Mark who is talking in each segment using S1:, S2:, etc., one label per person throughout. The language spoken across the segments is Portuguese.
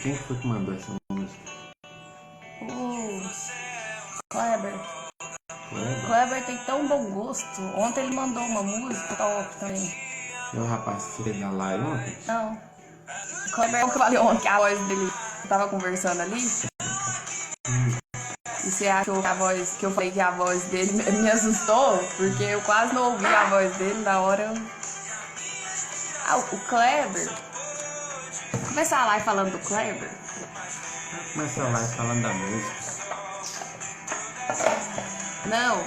S1: Quem foi que mandou essa música?
S2: O Kleber. Kleber tem tão bom gosto. Ontem ele mandou uma música top também.
S1: É o rapaz que fez na live ontem?
S2: Não. O Kleber é o que falei ontem, que a voz dele tava conversando ali. E você achou que a voz, que eu falei que a voz dele me assustou? Porque eu quase não ouvi a voz dele na hora. O Kleber. Vou começar a live falando do Kleber.
S1: Começa a live falando da música.
S2: Não.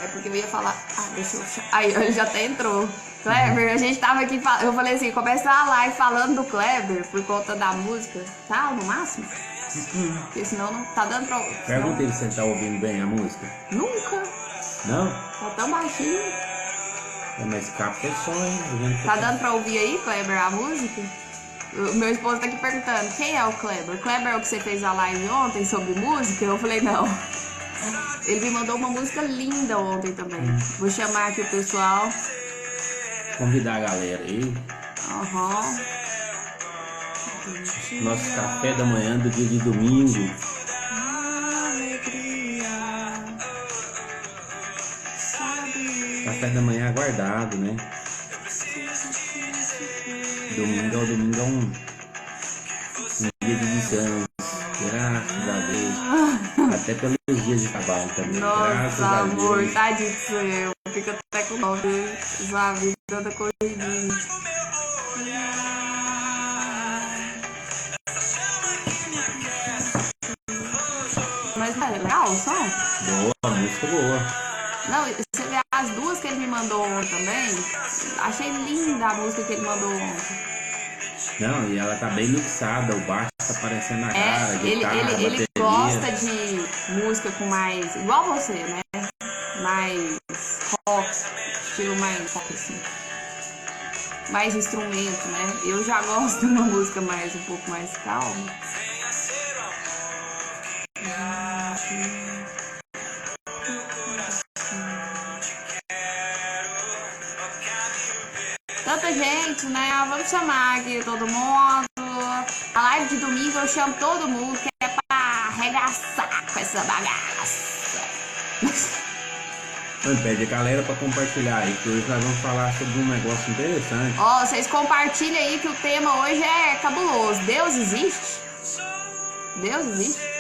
S2: É porque eu ia falar. Deixa eu. Aí, ele já até entrou. Kleber, a gente tava aqui. Eu falei assim: começar a live falando do Kleber por conta da música. Tá? No máximo? Porque senão não tá dando pra.
S1: Pergunta ele se ele tá ouvindo bem a música.
S2: Nunca.
S1: Não?
S2: Tá tão baixinho.
S1: Mas capta o som, hein?
S2: Tá dando pra ouvir aí, Kleber, a música? O meu esposo tá aqui perguntando: quem é o Kleber? O Kleber é o que você fez a live ontem sobre música? Eu falei: não. Ele me mandou uma música linda ontem também. Vou chamar aqui o pessoal.
S1: Convidar a galera aí.
S2: Aham.
S1: Nosso café da manhã do dia de domingo. Café da manhã aguardado, né? Domingo é um dia de descanso. Graças a Deus. Até pelos dias de trabalho também.
S2: Nossa, amor, tadinho do seu. Fica até com dó, sabe? Toda corridinha. Mas é legal o som?
S1: Boa, música boa.
S2: Não, você vê as duas que ele me mandou ontem também. Achei linda a música que ele mandou ontem.
S1: Não, e ela tá bem mixada, o baixo tá aparecendo na cara,
S2: ele
S1: bateria.
S2: gosta de música com mais, igual você, né? Mais rock, estilo mais rock assim. Mais instrumento, né? Eu já gosto de uma música um pouco mais calma. Tanta gente, né? Vamos chamar aqui todo mundo. A live de domingo eu chamo todo mundo, que é pra arregaçar com essa bagaça.
S1: Pede a galera pra compartilhar aí, que hoje nós vamos falar sobre um negócio interessante.
S2: Ó, vocês compartilham aí que o tema hoje é cabuloso. Deus existe? Deus existe?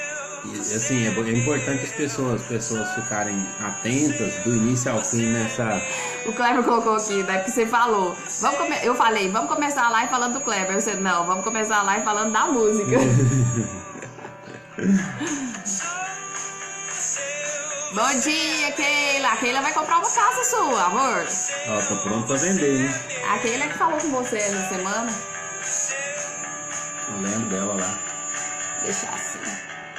S1: E, assim, é importante as pessoas ficarem atentas do início ao fim nessa...
S2: O Kleber colocou aqui, né? Porque você falou. Eu falei, vamos começar a live falando do Kleber. Você, não, vamos começar a live falando da música. Bom dia, Keila. A Keila vai comprar uma casa sua, amor.
S1: Ó, tô pronto pra vender, hein?
S2: A Keila que falou com você essa semana.
S1: Eu lembro dela lá.
S2: Deixa assim.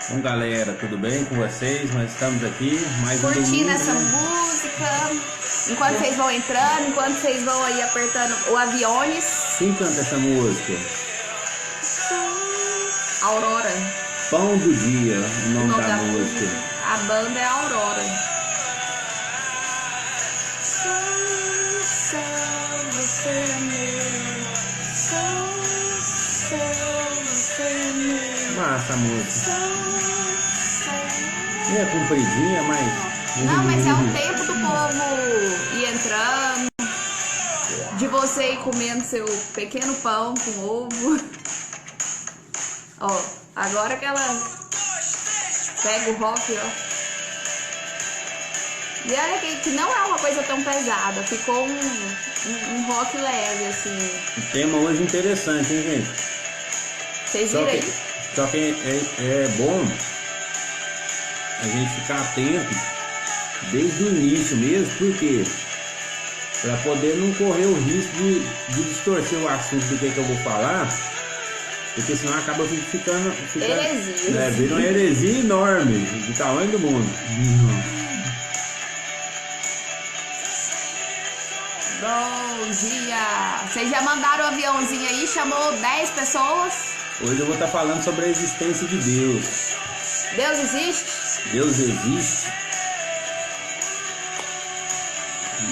S1: Bom, galera, tudo bem com vocês? Nós estamos aqui mais um
S2: curtindo
S1: domingo,
S2: essa música. Enquanto vocês vão entrando, enquanto vocês vão aí apertando o aviones.
S1: Quem canta essa música?
S2: Aurora.
S1: Pão do Dia, o nome da música.
S2: A banda é Aurora.
S1: Massa a música. É compridinha, mas...
S2: Não, mas é o tempo do povo ir entrando, de você ir comendo seu pequeno pão com ovo. Ó, agora que ela pega o rock, ó. E olha que não é uma coisa tão pesada, ficou um rock leve, assim.
S1: O tema hoje é interessante, hein, gente?
S2: Vocês viram aí?
S1: Só que é bom a gente ficar atento desde o início mesmo, porque para poder não correr o risco de distorcer o assunto do que eu vou falar, porque senão acaba ficando
S2: heresia.
S1: Vira uma heresia enorme, do tamanho do mundo.
S2: Bom dia! Vocês já mandaram o aviãozinho aí, chamou 10 pessoas?
S1: Hoje eu vou estar falando sobre a existência de Deus.
S2: Deus existe?
S1: Deus existe?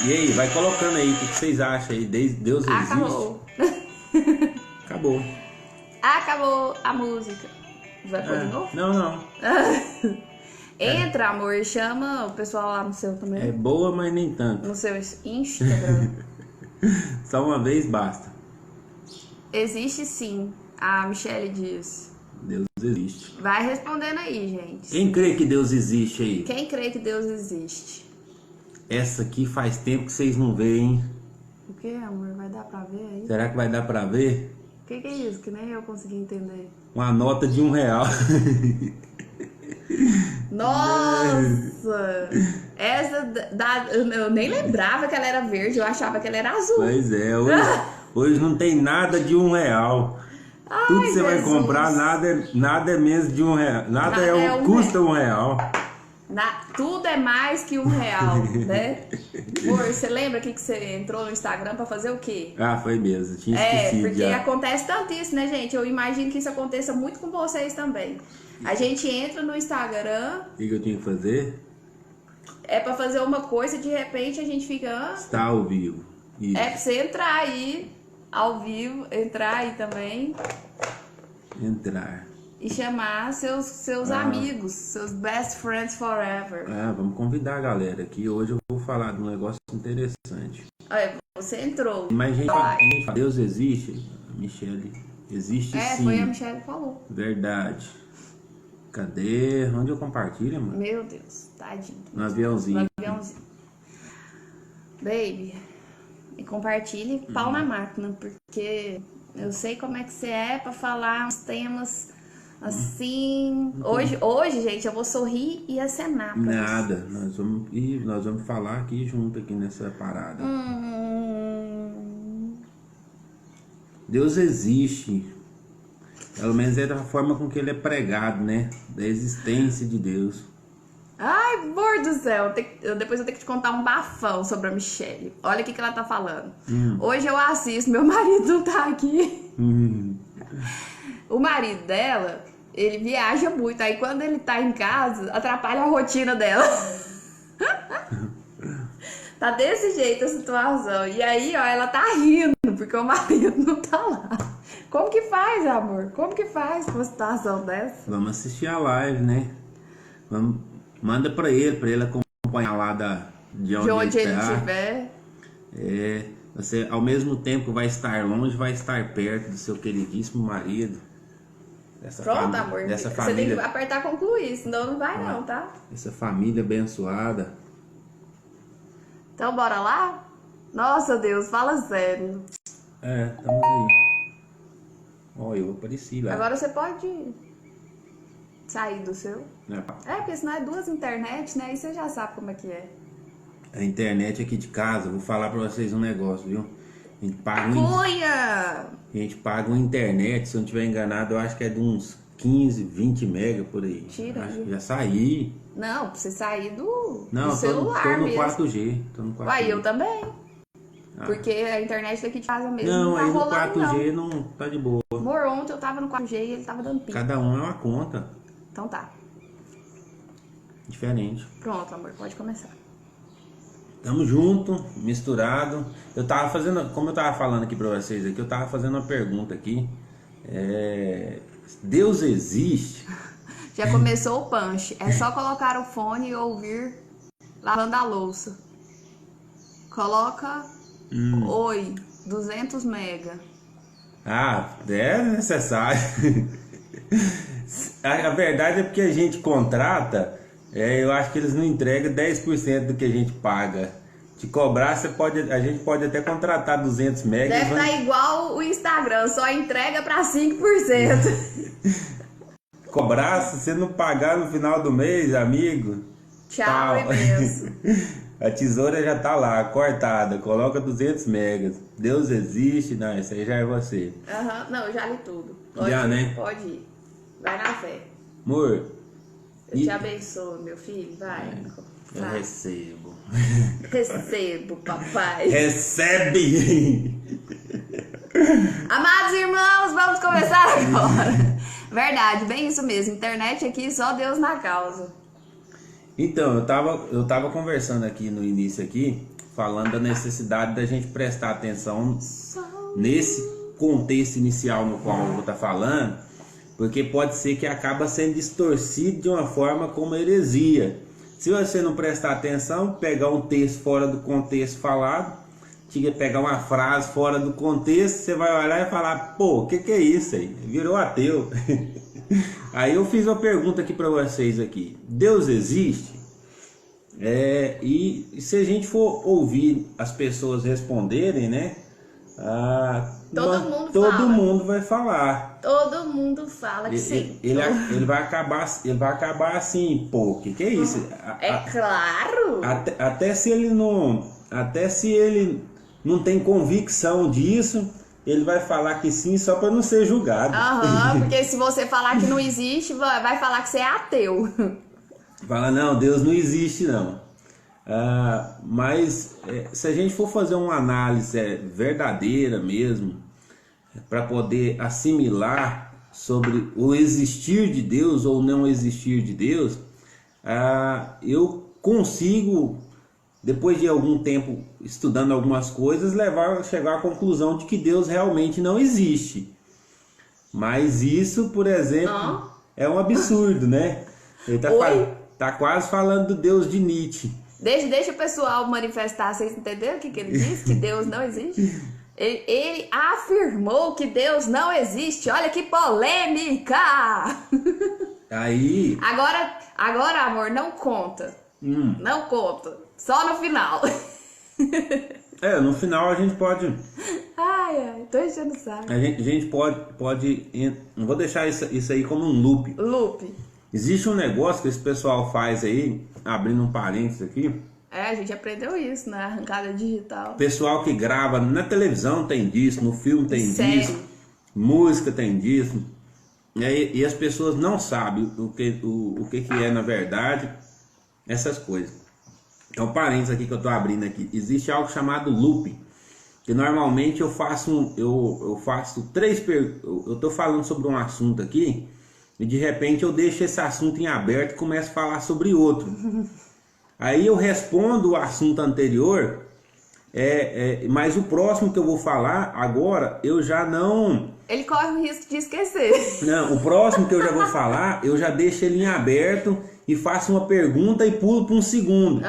S1: E aí, vai colocando aí, o que vocês acham aí? Deus existe?
S2: Acabou.
S1: Acabou.
S2: Acabou a música. Vai pôr de novo?
S1: Não.
S2: Entra, amor, e chama o pessoal lá no seu também.
S1: É boa, mas nem tanto.
S2: No seu Instagram.
S1: Só uma vez basta.
S2: Existe sim, a Michelle diz.
S1: Deus existe.
S2: Vai respondendo aí, gente.
S1: Quem crê que Deus existe aí?
S2: Quem crê que Deus existe?
S1: Essa aqui faz tempo que vocês não veem.
S2: O que, amor? Vai dar pra ver aí?
S1: Será que vai dar pra ver?
S2: O que é isso? Que nem eu consegui entender.
S1: Uma nota de R$1.
S2: Nossa! Essa eu nem lembrava que ela era verde, eu achava que ela era azul.
S1: Pois é, hoje não tem nada de R$1.
S2: Ai,
S1: Tudo que você vai
S2: Jesus.
S1: comprar, nada é menos de R$1. Nada custa R$1.
S2: Tudo é mais que R$1, né? Amor, você lembra que você entrou no Instagram pra fazer o quê?
S1: Ah, foi mesmo, tinha esquecido
S2: porque
S1: já.
S2: acontece tanto isso, né, gente? Eu imagino que isso aconteça muito com vocês também. A gente entra no Instagram,
S1: O que eu tinha que fazer?
S2: é pra fazer uma coisa e de repente a gente fica...
S1: Está ao vivo. Isso.
S2: É pra você entrar aí, ao vivo, entrar aí também
S1: Entrar.
S2: e chamar seus amigos, seus best friends forever.
S1: Vamos convidar a galera aqui. Hoje eu vou falar de um negócio interessante.
S2: Olha, você entrou.
S1: Mas a gente fala, Deus existe? Michele, existe sim.
S2: Foi a Michelle que falou.
S1: Verdade. Cadê? Onde eu compartilho, mano?
S2: Meu Deus, tadinho.
S1: No aviãozinho.
S2: No aviãozinho. Baby, e compartilhe pau na máquina, porque eu sei como é que você é pra falar uns temas assim. Hoje, gente, eu vou sorrir e acenar pra
S1: Nada. Nós vamos falar aqui junto aqui nessa parada. Deus existe. Pelo menos é da forma com que ele é pregado, né? Da existência de Deus.
S2: Ai, amor do céu, depois eu tenho que te contar um bafão sobre a Michelle. Olha o que ela tá falando. Hoje eu assisto, meu marido não tá aqui. O marido dela, ele viaja muito. Aí quando ele tá em casa, atrapalha a rotina dela. Tá desse jeito a situação. E aí, ó, ela tá rindo, porque o marido não tá lá. Como que faz, amor? Como que faz com uma situação dessa?
S1: Vamos assistir a live, né? Manda pra ele acompanhar lá de onde
S2: ele
S1: tá.
S2: estiver.
S1: Você ao mesmo tempo vai estar longe, vai estar perto do seu queridíssimo marido.
S2: Pronto, amor.
S1: Dessa
S2: Você
S1: família,
S2: tem que apertar concluir, senão não vai não, tá?
S1: essa família abençoada.
S2: Então bora lá? Nossa, Deus, fala sério.
S1: Estamos aí. Ó, eu apareci lá.
S2: Agora você pode sair do seu.
S1: Né?
S2: Porque senão é duas internet, né? Aí você já sabe como é que é.
S1: A internet aqui de casa, vou falar pra vocês um negócio, viu? A gente paga uma internet, se eu não estiver enganado, eu acho que é de uns 15, 20 mega por aí.
S2: Tira aí.
S1: Já saí.
S2: Não, pra você sair do
S1: Não,
S2: celular
S1: tô no
S2: mesmo.
S1: 4G. Tô no 4G.
S2: Uai, eu também. Porque a internet daqui de casa mesmo
S1: Não,
S2: não tá
S1: aí no
S2: rolando
S1: 4G não tá de boa.
S2: Amor, ontem eu tava no 4G e ele tava dando pico.
S1: Cada um é uma conta.
S2: Então tá.
S1: Diferente.
S2: Pronto, amor, pode começar.
S1: Tamo junto, misturado. Eu tava fazendo, como eu tava falando aqui pra vocês aqui, eu tava fazendo uma pergunta aqui. Deus existe?
S2: Já começou o punch. É só colocar o fone e ouvir lavando a louça. Coloca Oi, 200 mega.
S1: É necessário. A verdade é porque a gente contrata, eu acho que eles não entregam 10% do que a gente paga. Te cobrar, a gente pode até contratar 200 mega.
S2: Deve estar igual o Instagram, só entrega pra 5%.
S1: Cobrar, se você não pagar no final do mês, amigo.
S2: Tchau, imenso.
S1: A tesoura já tá lá, cortada. Coloca 200 megas. Deus existe? Não, isso aí já é você.
S2: Não, eu já li tudo.
S1: Já, né?
S2: Pode ir. Vai na fé.
S1: Amor.
S2: Eu te abençoo, meu filho. Vai.
S1: Eu recebo.
S2: Recebo, papai.
S1: Recebe!
S2: Amados irmãos, vamos começar agora. Verdade, bem isso mesmo. Internet aqui, só Deus na causa.
S1: Então, eu tava conversando aqui no início aqui, falando da necessidade da gente prestar atenção nesse contexto inicial no qual eu vou estar falando, porque pode ser que acaba sendo distorcido de uma forma como heresia. Se você não prestar atenção, pegar um texto fora do contexto falado, pegar uma frase fora do contexto, você vai olhar e falar, pô, o que é isso aí? Virou ateu. Aí eu fiz uma pergunta aqui para vocês aqui. Deus existe? E se a gente for ouvir as pessoas responderem, né? Todo mundo vai falar.
S2: Todo mundo fala que sim.
S1: Ele vai acabar assim, pô, o que é isso?
S2: Claro.
S1: Até se ele não tem convicção disso, ele vai falar que sim só para não ser julgado.
S2: Porque se você falar que não existe, vai falar que você é ateu.
S1: Fala, não, Deus não existe não. Mas se a gente for fazer uma análise verdadeira mesmo, para poder assimilar sobre o existir de Deus ou não existir de Deus, eu consigo, depois de algum tempo estudando algumas coisas, chegar à conclusão de que Deus realmente não existe. Mas isso, por exemplo, é um absurdo, né? Ele tá quase falando do Deus de Nietzsche.
S2: Deixa o pessoal manifestar, vocês entenderam o que ele disse? Que Deus não existe? Ele afirmou que Deus não existe. Olha que polêmica!
S1: Aí...
S2: Agora, amor, não conta. Não conta. Só no final.
S1: No final a gente pode...
S2: Ai, tô enchendo o saco.
S1: A gente pode... Não vou deixar isso aí como um loop. Existe um negócio que esse pessoal faz aí, abrindo um parênteses aqui.
S2: A gente aprendeu isso na arrancada digital.
S1: Pessoal que grava na televisão tem disso, no filme tem disso, música tem disso. E as pessoas não sabem o que é na verdade essas coisas. Então, parênteses aqui que eu tô abrindo aqui. Existe algo chamado loop, que normalmente eu faço eu tô falando sobre um assunto aqui, e de repente eu deixo esse assunto em aberto e começo a falar sobre outro. Aí eu respondo o assunto anterior, mas o próximo que eu vou falar agora, eu já não...
S2: Ele corre o risco de esquecer.
S1: Não, o próximo que eu já vou falar, eu já deixo ele em aberto e faço uma pergunta e pulo para um segundo.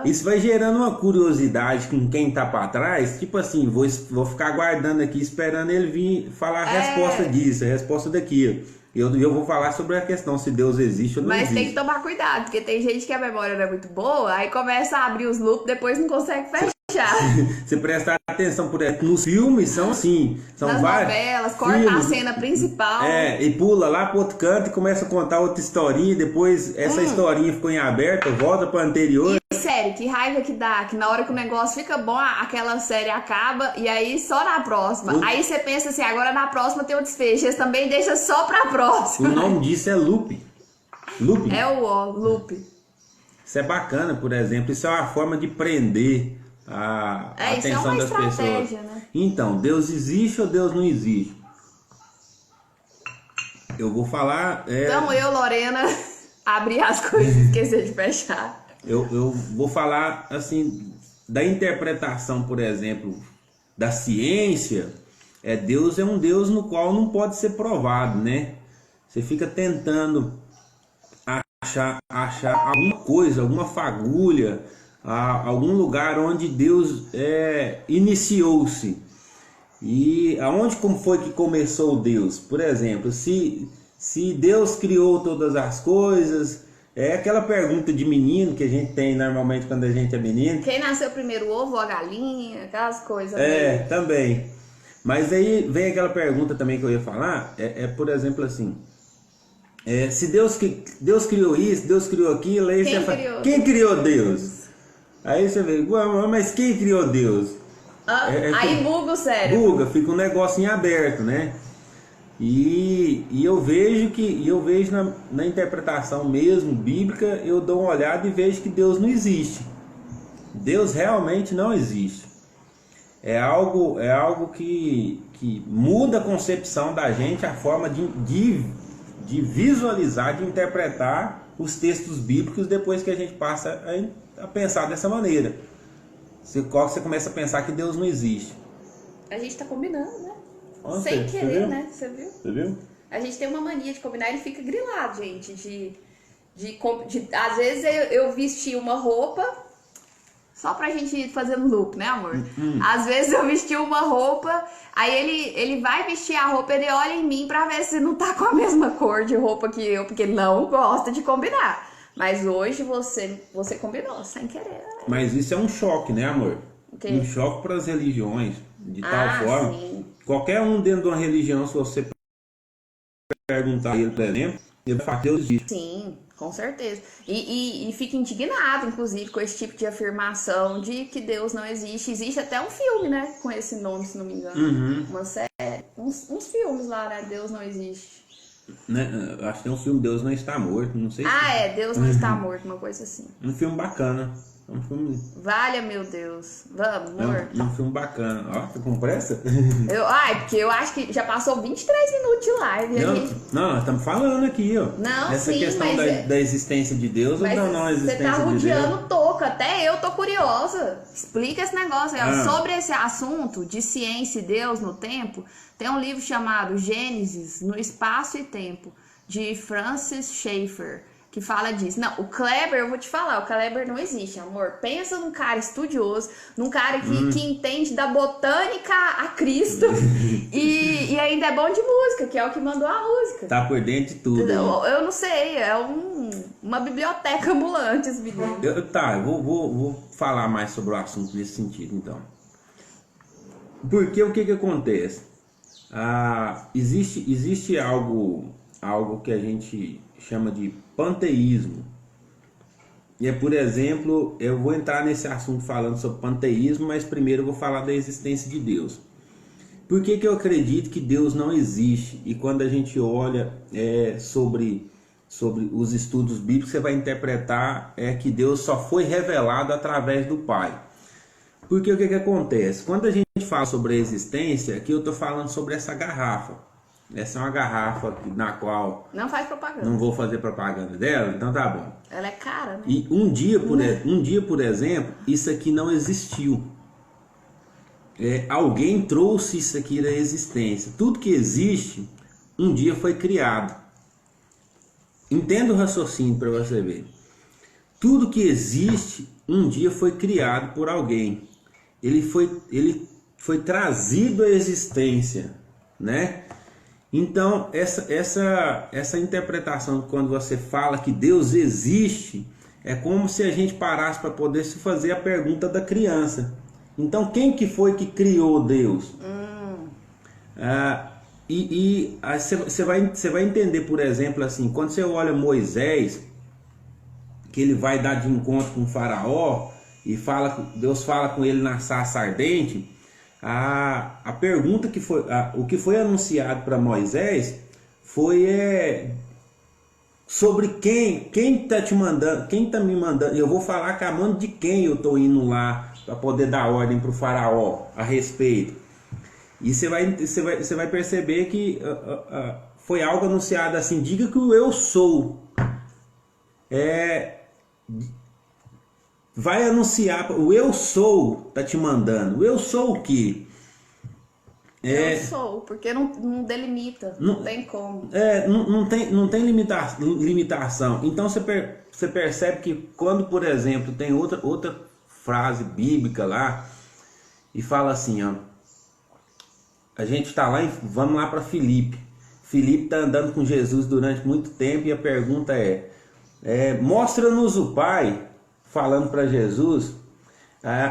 S1: Isso vai gerando uma curiosidade com quem tá para trás, tipo assim, vou ficar aguardando aqui, esperando ele vir falar a resposta disso, a resposta daquilo. Eu vou falar sobre a questão se Deus existe ou não existe.
S2: Mas tem que tomar cuidado, porque tem gente que a memória não é muito boa, aí começa a abrir os loops, depois não consegue fechar.
S1: Você presta atenção, por exemplo, nos filmes são assim, são
S2: nas
S1: vários
S2: novelas, corta a cena principal.
S1: E pula lá pro outro canto e começa a contar outra historinha, depois essa historinha ficou em aberto, volta pra anterior.
S2: E sério, que raiva que dá, que na hora que o negócio fica bom, aquela série acaba e aí só na próxima. Aí você pensa assim, agora na próxima tem o desfecho, eles também deixam só pra próxima.
S1: O nome disso é loop. Loop.
S2: É o loop.
S1: Isso é bacana, por exemplo, isso é uma forma de prender a atenção das pessoas.
S2: Né?
S1: Então, Deus existe ou Deus não existe? Eu vou falar...
S2: Então eu, Lorena, abri as coisas e esqueci de fechar.
S1: Eu vou falar, assim, da interpretação, por exemplo, da ciência. Deus é um Deus no qual não pode ser provado, né? Você fica tentando achar alguma coisa, alguma fagulha, algum lugar onde Deus iniciou-se. E aonde como foi que começou Deus? Por exemplo, se Deus criou todas as coisas, é aquela pergunta de menino que a gente tem normalmente quando a gente é menino.
S2: Quem nasceu primeiro, o ovo ou a galinha? Aquelas coisas.
S1: Também. Mas aí vem aquela pergunta também que eu ia falar, por exemplo assim, se Deus criou isso, Deus criou aquilo, aí você fala, quem criou Deus? Aí você vê, mas quem criou Deus?
S2: Aí buga o cérebro.
S1: Buga, fica um negócio em aberto, né? E eu vejo na interpretação mesmo bíblica, eu dou uma olhada e vejo que Deus não existe. Deus realmente não existe. é algo que muda a concepção da gente, a forma de visualizar, de interpretar os textos bíblicos depois que a gente passa a pensar dessa maneira. Você começa a pensar que Deus não existe.
S2: A gente tá combinando, né?
S1: Nossa,
S2: sem
S1: você
S2: querer,
S1: viu?
S2: né? Você viu?
S1: Você viu?
S2: A gente tem uma mania de combinar, ele fica grilado, gente. Às vezes eu vesti uma roupa, só pra gente fazer um loop, né, amor? Às vezes eu vesti uma roupa, aí ele vai vestir a roupa, ele olha em mim pra ver se não tá com a mesma cor de roupa que eu, porque ele não gosta de combinar. Mas hoje você combinou, sem querer. Né?
S1: Mas isso é um choque, né, amor?
S2: Okay.
S1: Um choque para as religiões, de tal forma.
S2: Sim.
S1: Qualquer um dentro de uma religião, se você perguntar a ele, por exemplo, ele vai falar que Deus existe.
S2: Sim, com certeza. E fica indignado, inclusive, com esse tipo de afirmação de que Deus não existe. Existe até um filme, né? Com esse nome, se não me engano. Uma série. Uns filmes lá, né? Deus não existe.
S1: Né? Acho que tem um filme Deus Não Está Morto, não sei se...
S2: Deus não está morto, uma coisa assim.
S1: Um filme bacana. Um filme...
S2: Valha, meu Deus. Vamos, amor.
S1: Um filme bacana. Ó, tá com pressa?
S2: Porque eu acho que já passou 23 minutos de live.
S1: Não, nós estamos falando aqui, ó.
S2: Não,
S1: essa
S2: sim,
S1: questão
S2: mas
S1: da existência de Deus ou da não existência de Deus.
S2: Você tá rodeando toco, até eu tô curiosa. Explica esse negócio aí. Sobre esse assunto de ciência e Deus no tempo, tem um livro chamado Gênesis no Espaço e Tempo, de Francis Schaeffer, que fala disso. Não, o Kleber, eu vou te falar, o Kleber não existe, amor. Pensa num cara estudioso, num cara que entende da botânica a Cristo e ainda é bom de música, que é o que mandou a música.
S1: Tá por dentro de tudo.
S2: Eu não sei, é uma biblioteca ambulante esse menino.
S1: Eu vou falar mais sobre o assunto nesse sentido, então. Porque o que acontece? Existe algo que a gente chama de panteísmo. E é, por exemplo, eu vou entrar nesse assunto falando sobre panteísmo, mas primeiro eu vou falar da existência de Deus. Por que eu acredito que Deus não existe? E quando a gente olha sobre os estudos bíblicos, você vai interpretar que Deus só foi revelado através do Pai. Porque o que acontece? Quando a gente fala sobre a existência, aqui eu estou falando sobre essa garrafa. Essa é uma garrafa na qual...
S2: Não faz propaganda.
S1: Não vou fazer propaganda dela, então tá bom.
S2: Ela é cara, né?
S1: E um dia, por exemplo, isso aqui não existiu. Alguém trouxe isso aqui da existência. Tudo que existe, um dia foi criado. Entenda o raciocínio para você ver. Tudo que existe, um dia foi criado por alguém. Ele foi trazido à existência, né? Então, essa interpretação, quando você fala que Deus existe, é como se a gente parasse para poder se fazer a pergunta da criança. Então, quem que foi que criou Deus? Você vai entender, por exemplo, assim, quando você olha Moisés, que ele vai dar de encontro com o faraó, e Deus fala com ele na sarça ardente, a pergunta que foi, o que foi anunciado para Moisés foi sobre quem está te mandando, quem está me mandando. Eu vou falar que a mão de quem eu estou indo lá para poder dar ordem para o faraó a respeito. E você vai perceber que foi algo anunciado assim: diga que o eu sou. Vai anunciar, o eu sou tá te mandando. O eu sou o quê?
S2: Eu sou, porque não delimita, não tem como.
S1: Não tem limitação. Então você percebe que quando, por exemplo, tem outra frase bíblica lá, e fala assim, ó, a gente está lá, vamos lá para Filipe. Filipe está andando com Jesus durante muito tempo e a pergunta mostra-nos o Pai, falando para Jesus.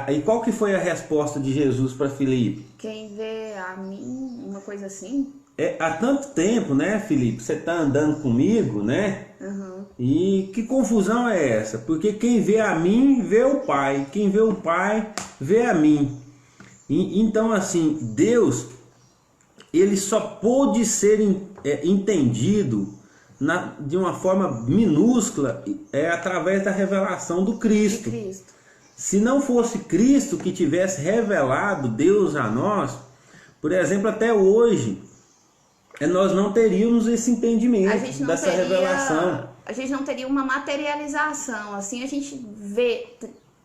S1: E qual que foi a resposta de Jesus para Filipe?
S2: Quem vê a mim, uma coisa assim?
S1: Há tanto tempo, né, Filipe? Você está andando comigo, né?
S2: Uhum.
S1: E que confusão é essa? Porque quem vê a mim, vê o Pai. Quem vê o Pai, vê a mim. Então, assim, Deus, ele só pôde ser entendido de uma forma minúscula através da revelação do Cristo. Se não fosse Cristo que tivesse revelado Deus a nós, por exemplo, até hoje, nós não teríamos esse entendimento dessa revelação.
S2: A gente não teria uma materialização. Assim a gente vê,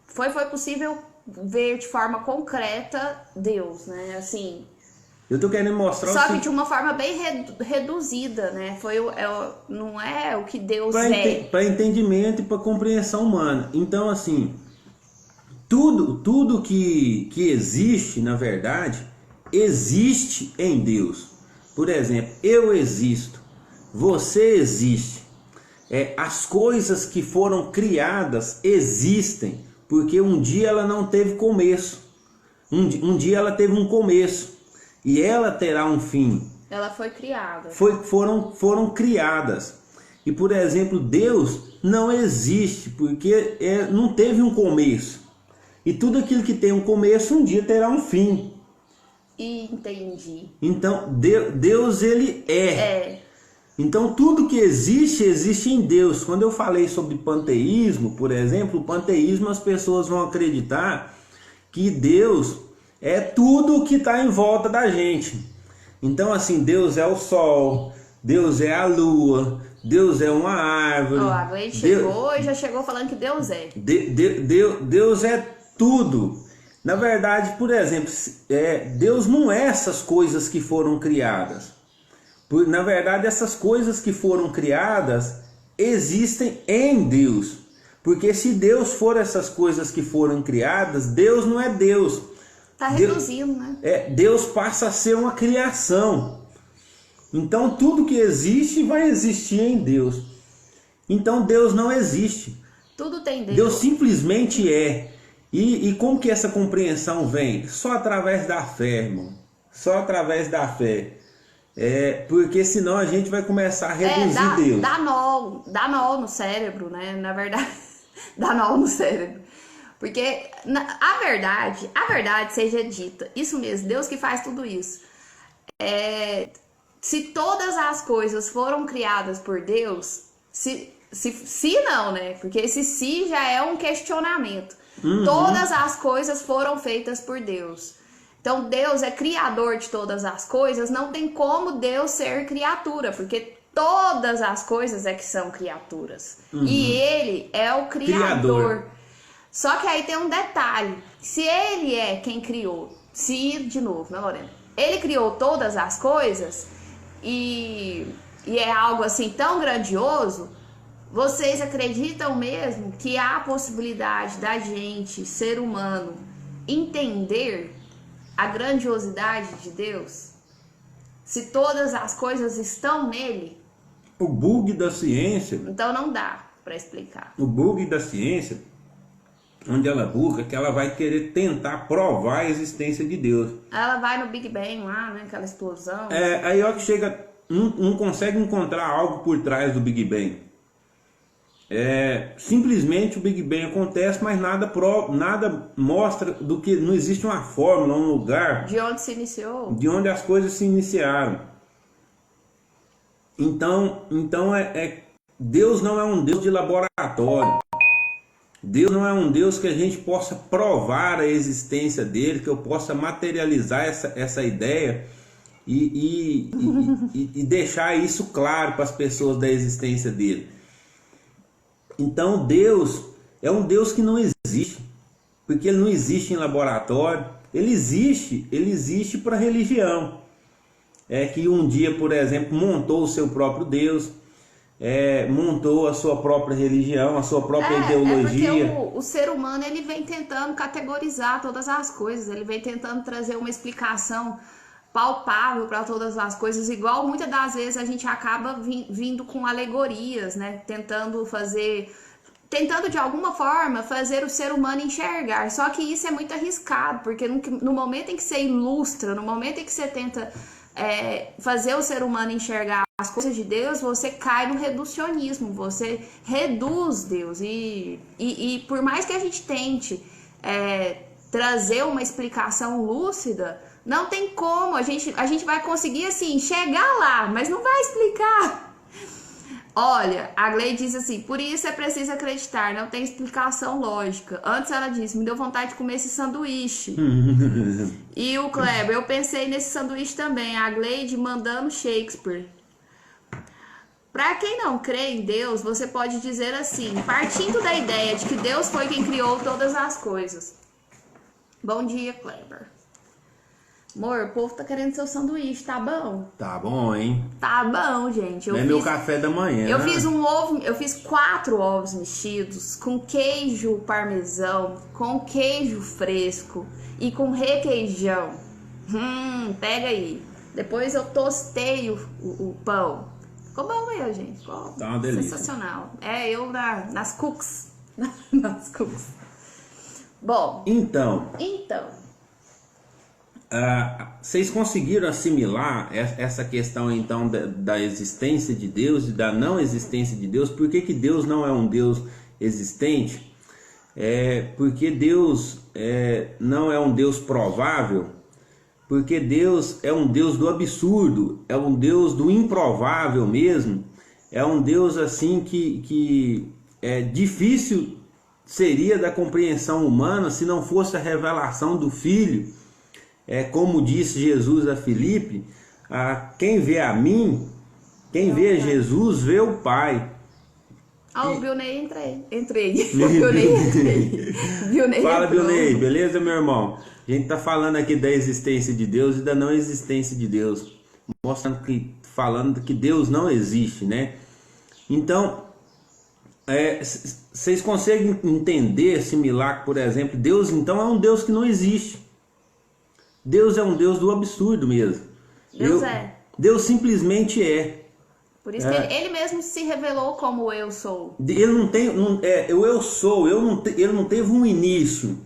S2: foi possível ver de forma concreta Deus, né? Assim.
S1: Eu tô querendo mostrar
S2: só que de uma forma bem reduzida, né? Não é o que Deus
S1: para entendimento e para compreensão humana. Então, assim, tudo que existe, na verdade, existe em Deus. Por exemplo, eu existo, você existe. As coisas que foram criadas existem, porque um dia ela não teve começo. Um dia ela teve um começo. E ela terá um fim.
S2: Ela foi criada.
S1: Foram criadas. E, por exemplo, Deus não existe, porque não teve um começo. E tudo aquilo que tem um começo, um dia terá um fim.
S2: Entendi.
S1: Então, Deus, ele é. Então, tudo que existe em Deus. Quando eu falei sobre panteísmo, por exemplo, o panteísmo, as pessoas vão acreditar que Deus é tudo que está em volta da gente. Então, assim, Deus é o sol, Deus é a lua, Deus é uma árvore.
S2: A Gleide chegou e já chegou falando que Deus é.
S1: Deus é tudo. Na verdade, por exemplo, Deus não é essas coisas que foram criadas. Na verdade, essas coisas que foram criadas existem em Deus. Porque se Deus for essas coisas que foram criadas, Deus não é Deus.
S2: Tá reduzindo, né?
S1: Deus passa a ser uma criação. Então tudo que existe vai existir em Deus. Então Deus não existe.
S2: Tudo tem Deus.
S1: Deus simplesmente é. E como que essa compreensão vem? Só através da fé, irmão. Só através da fé. Porque senão a gente vai começar a reduzir Deus.
S2: Dá nó no cérebro, né? Na verdade, dá nó no cérebro. Porque a verdade seja dita, isso mesmo, Deus que faz tudo isso. Se todas as coisas foram criadas por Deus, se não, né? Porque esse se já é um questionamento. Todas as coisas foram feitas por Deus. Então Deus é criador de todas as coisas, não tem como Deus ser criatura, porque todas as coisas é que são criaturas. E Ele é o criador. Só que aí tem um detalhe, se ele é quem criou, de novo, né, Lorena? Ele criou todas as coisas e é algo assim tão grandioso, vocês acreditam mesmo que há a possibilidade da gente, ser humano, entender a grandiosidade de Deus? Se todas as coisas estão nele?
S1: O bug da ciência...
S2: Então não dá para explicar.
S1: O bug da ciência... onde ela busca, que ela vai querer tentar provar a existência de Deus.
S2: Ela vai no Big Bang lá, né? Aquela explosão.
S1: Aí ó que chega, não consegue encontrar algo por trás do Big Bang. Simplesmente o Big Bang acontece, mas nada mostra do que não existe uma fórmula, um lugar.
S2: De onde se iniciou.
S1: De onde as coisas se iniciaram. Então Deus não é um Deus de laboratório. Deus não é um Deus que a gente possa provar a existência dele, que eu possa materializar essa ideia e deixar isso claro para as pessoas da existência dele. Então Deus é um Deus que não existe, porque ele não existe em laboratório, ele existe para a religião. Que um dia, por exemplo, montou o seu próprio Deus, montou a sua própria religião, a sua própria ideologia.
S2: Porque o ser humano ele vem tentando categorizar todas as coisas, ele vem tentando trazer uma explicação palpável para todas as coisas, igual muitas das vezes a gente acaba vindo com alegorias, né? Tentando de alguma forma fazer o ser humano enxergar. Só que isso é muito arriscado, porque no momento em que você ilustra, no momento em que você tenta fazer o ser humano enxergar as coisas de Deus, você cai no reducionismo, você reduz Deus. E por mais que a gente tente trazer uma explicação lúcida, não tem como, a gente vai conseguir assim chegar lá, mas não vai explicar. Olha, a Gleide diz assim, por isso é preciso acreditar, não tem explicação lógica. Antes ela disse, me deu vontade de comer esse sanduíche. E o Kleber, eu pensei nesse sanduíche também, a Gleide mandando Shakespeare. Para quem não crê em Deus, você pode dizer assim, partindo da ideia de que Deus foi quem criou todas as coisas. Bom dia, Kleber. Amor, o povo tá querendo seu sanduíche, tá bom?
S1: Tá bom, hein?
S2: Tá bom, gente.
S1: É meu café da manhã.
S2: Eu fiz um ovo, eu fiz 4 ovos mexidos com queijo parmesão, com queijo fresco e com requeijão. Pega aí. Depois eu tostei o pão. Ficou bom aí, gente. Ficou
S1: tá uma delícia.
S2: Sensacional. Eu nas cookies. Nas cookies. Bom.
S1: Então. Vocês conseguiram assimilar essa questão então da existência de Deus e da não existência de Deus? Por que Deus não é um Deus existente? Porque Deus não é um Deus provável, porque Deus é um Deus do absurdo, é um Deus do improvável mesmo, é um Deus assim que é difícil seria da compreensão humana se não fosse a revelação do Filho. Como disse Jesus a Filipe, quem vê a mim, quem vê Jesus, vê o Pai.
S2: O Bilney, entrei. Bilney
S1: Fala, Bilney, beleza, meu irmão? A gente tá falando aqui da existência de Deus e da não existência de Deus, falando que Deus não existe, né? Então, vocês conseguem entender, assimilar, por exemplo, Deus então é um Deus que não existe. Deus é um Deus do absurdo mesmo. Deus simplesmente é.
S2: Por isso que ele mesmo se revelou como eu sou.
S1: Ele não tem, eu sou, ele não teve um início.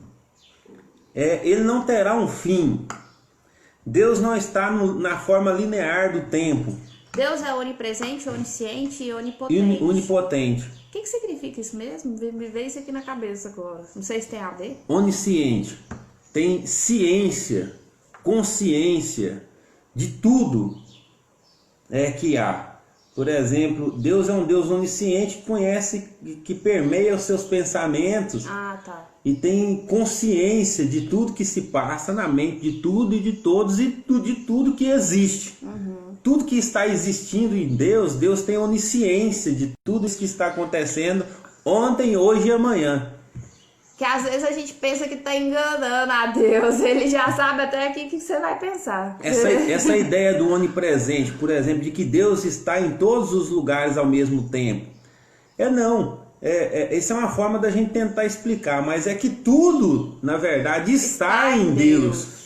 S1: Ele não terá um fim. Deus não está na forma linear do tempo.
S2: Deus é onipresente, onisciente e onipotente.
S1: Onipotente.
S2: O que significa isso mesmo? Me veio isso aqui na cabeça agora. Não sei se tem a ver.
S1: Onisciente. Tem ciência, consciência de tudo que há. Por exemplo, Deus é um Deus onisciente que conhece, que permeia os seus pensamentos.
S2: Tá.
S1: E tem consciência de tudo que se passa na mente de tudo e de todos e de tudo que existe. Tudo que está existindo em Deus, Deus tem onisciência de tudo isso que está acontecendo ontem, hoje e amanhã.
S2: Que às vezes a gente pensa que está enganando a Deus, ele já sabe até aqui o que você vai pensar.
S1: Essa ideia do onipresente, por exemplo, de que Deus está em todos os lugares ao mesmo tempo. Essa é uma forma da gente tentar explicar, mas é que tudo, na verdade, está em Deus.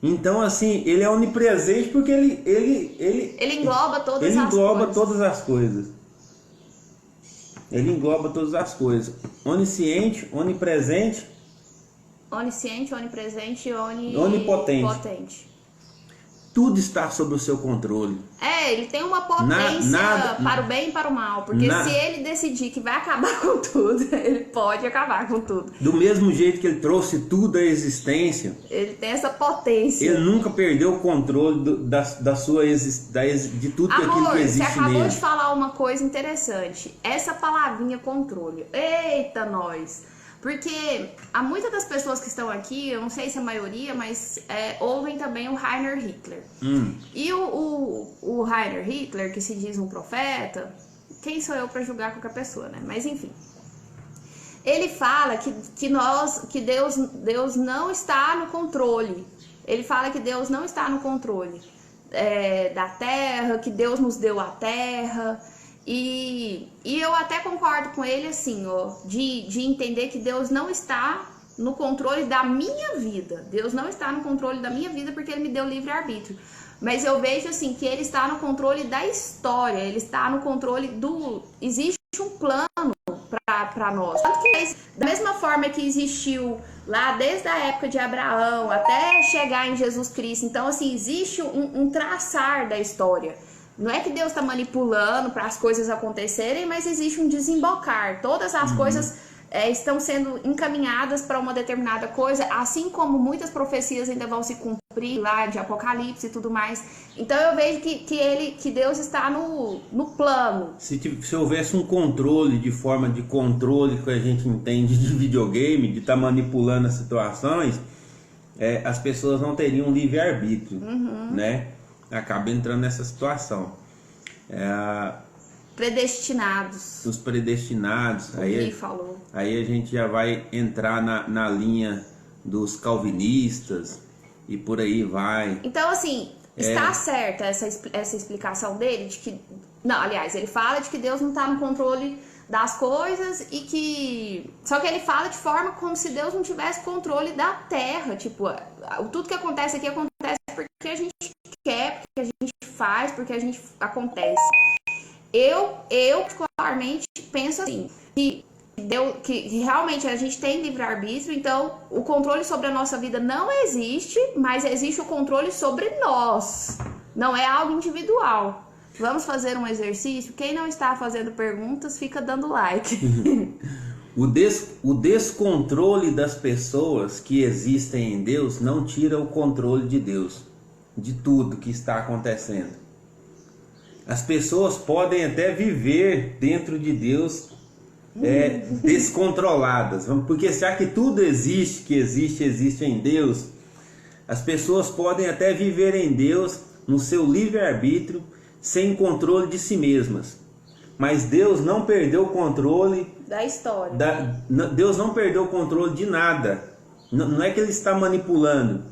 S1: Então, assim, ele é onipresente porque ele
S2: engloba todas
S1: as coisas. Ele engloba todas as coisas. Onisciente, onipresente.
S2: Onisciente, onipresente e
S1: onipotente. Tudo está sob o seu controle.
S2: Ele tem uma potência para o bem e para o mal. Porque se ele decidir que vai acabar com tudo, ele pode acabar com tudo.
S1: Do mesmo jeito que ele trouxe tudo à existência.
S2: Ele tem essa potência.
S1: Ele nunca perdeu o controle de tudo aquilo que existe nele.
S2: Você acabou de falar uma coisa interessante. Essa palavrinha controle. Eita, nós! Porque há muitas das pessoas que estão aqui, eu não sei se a maioria, mas ouvem também o Heiner Hitler. E o Heiner Hitler, que se diz um profeta, quem sou eu para julgar qualquer pessoa, né? Mas enfim. Ele fala que Deus não está no controle. Ele fala que Deus não está no controle da terra, que Deus nos deu a terra. E eu até concordo com ele assim, de entender que Deus não está no controle da minha vida. Deus não está no controle da minha vida porque ele me deu livre-arbítrio. Mas eu vejo assim que ele está no controle da história, ele está no controle existe um plano para nós. Tanto que da mesma forma que existiu lá desde a época de Abraão até chegar em Jesus Cristo. Então assim, existe um traçar da história. Não é que Deus está manipulando para as coisas acontecerem, mas existe um desembocar. Todas as coisas estão sendo encaminhadas para uma determinada coisa, assim como muitas profecias ainda vão se cumprir lá de Apocalipse e tudo mais. Então eu vejo que Deus está no plano.
S1: Se houvesse um controle, de forma de controle que a gente entende de videogame, de estar manipulando as situações, as pessoas não teriam livre-arbítrio, né? Acaba entrando nessa situação.
S2: Predestinados.
S1: Os predestinados.
S2: Falou.
S1: Aí a gente já vai entrar na linha dos calvinistas e por aí vai.
S2: Então, assim, está certa essa explicação dele de que... Não, aliás, ele fala de que Deus não está no controle das coisas e que... Só que ele fala de forma como se Deus não tivesse controle da Terra. Tipo, tudo que acontece aqui acontece porque a gente quer, porque a gente faz, porque a gente acontece. Eu particularmente penso assim, que realmente a gente tem livre-arbítrio, então o controle sobre a nossa vida não existe, mas existe o controle sobre nós. Não é algo individual. Vamos fazer um exercício? Quem não está fazendo perguntas, fica dando like.
S1: O descontrole das pessoas que existem em Deus não tira o controle de Deus, de tudo que está acontecendo. As pessoas podem até viver dentro de Deus descontroladas, porque já que tudo existe em Deus, as pessoas podem até viver em Deus no seu livre-arbítrio, sem controle de si mesmas. Mas Deus não perdeu o controle
S2: da história.
S1: Deus não perdeu o controle de nada. Não é que ele está manipulando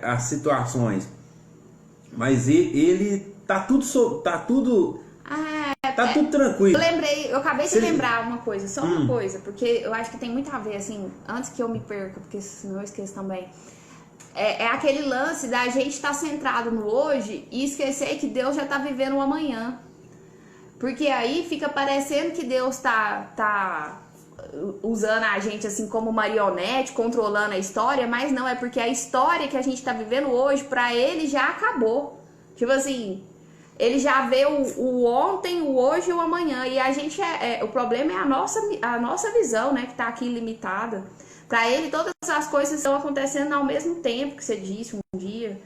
S1: as situações, mas ele tá tudo tranquilo.
S2: Eu acabei de lembrar uma coisa, só uma coisa, porque eu acho que tem muito a ver, assim, antes que eu me perca, porque senão eu esqueço também. É aquele lance da gente estar centrado no hoje e esquecer que Deus já tá vivendo o amanhã. Porque aí fica parecendo que Deus tá usando a gente assim como marionete, controlando a história, mas não, é porque a história que a gente tá vivendo hoje, pra ele já acabou. Tipo assim, ele já vê o ontem, o hoje e o amanhã. E a gente o problema é a nossa visão, né, que tá aqui limitada. Pra ele, todas as coisas estão acontecendo ao mesmo tempo, que você disse um dia,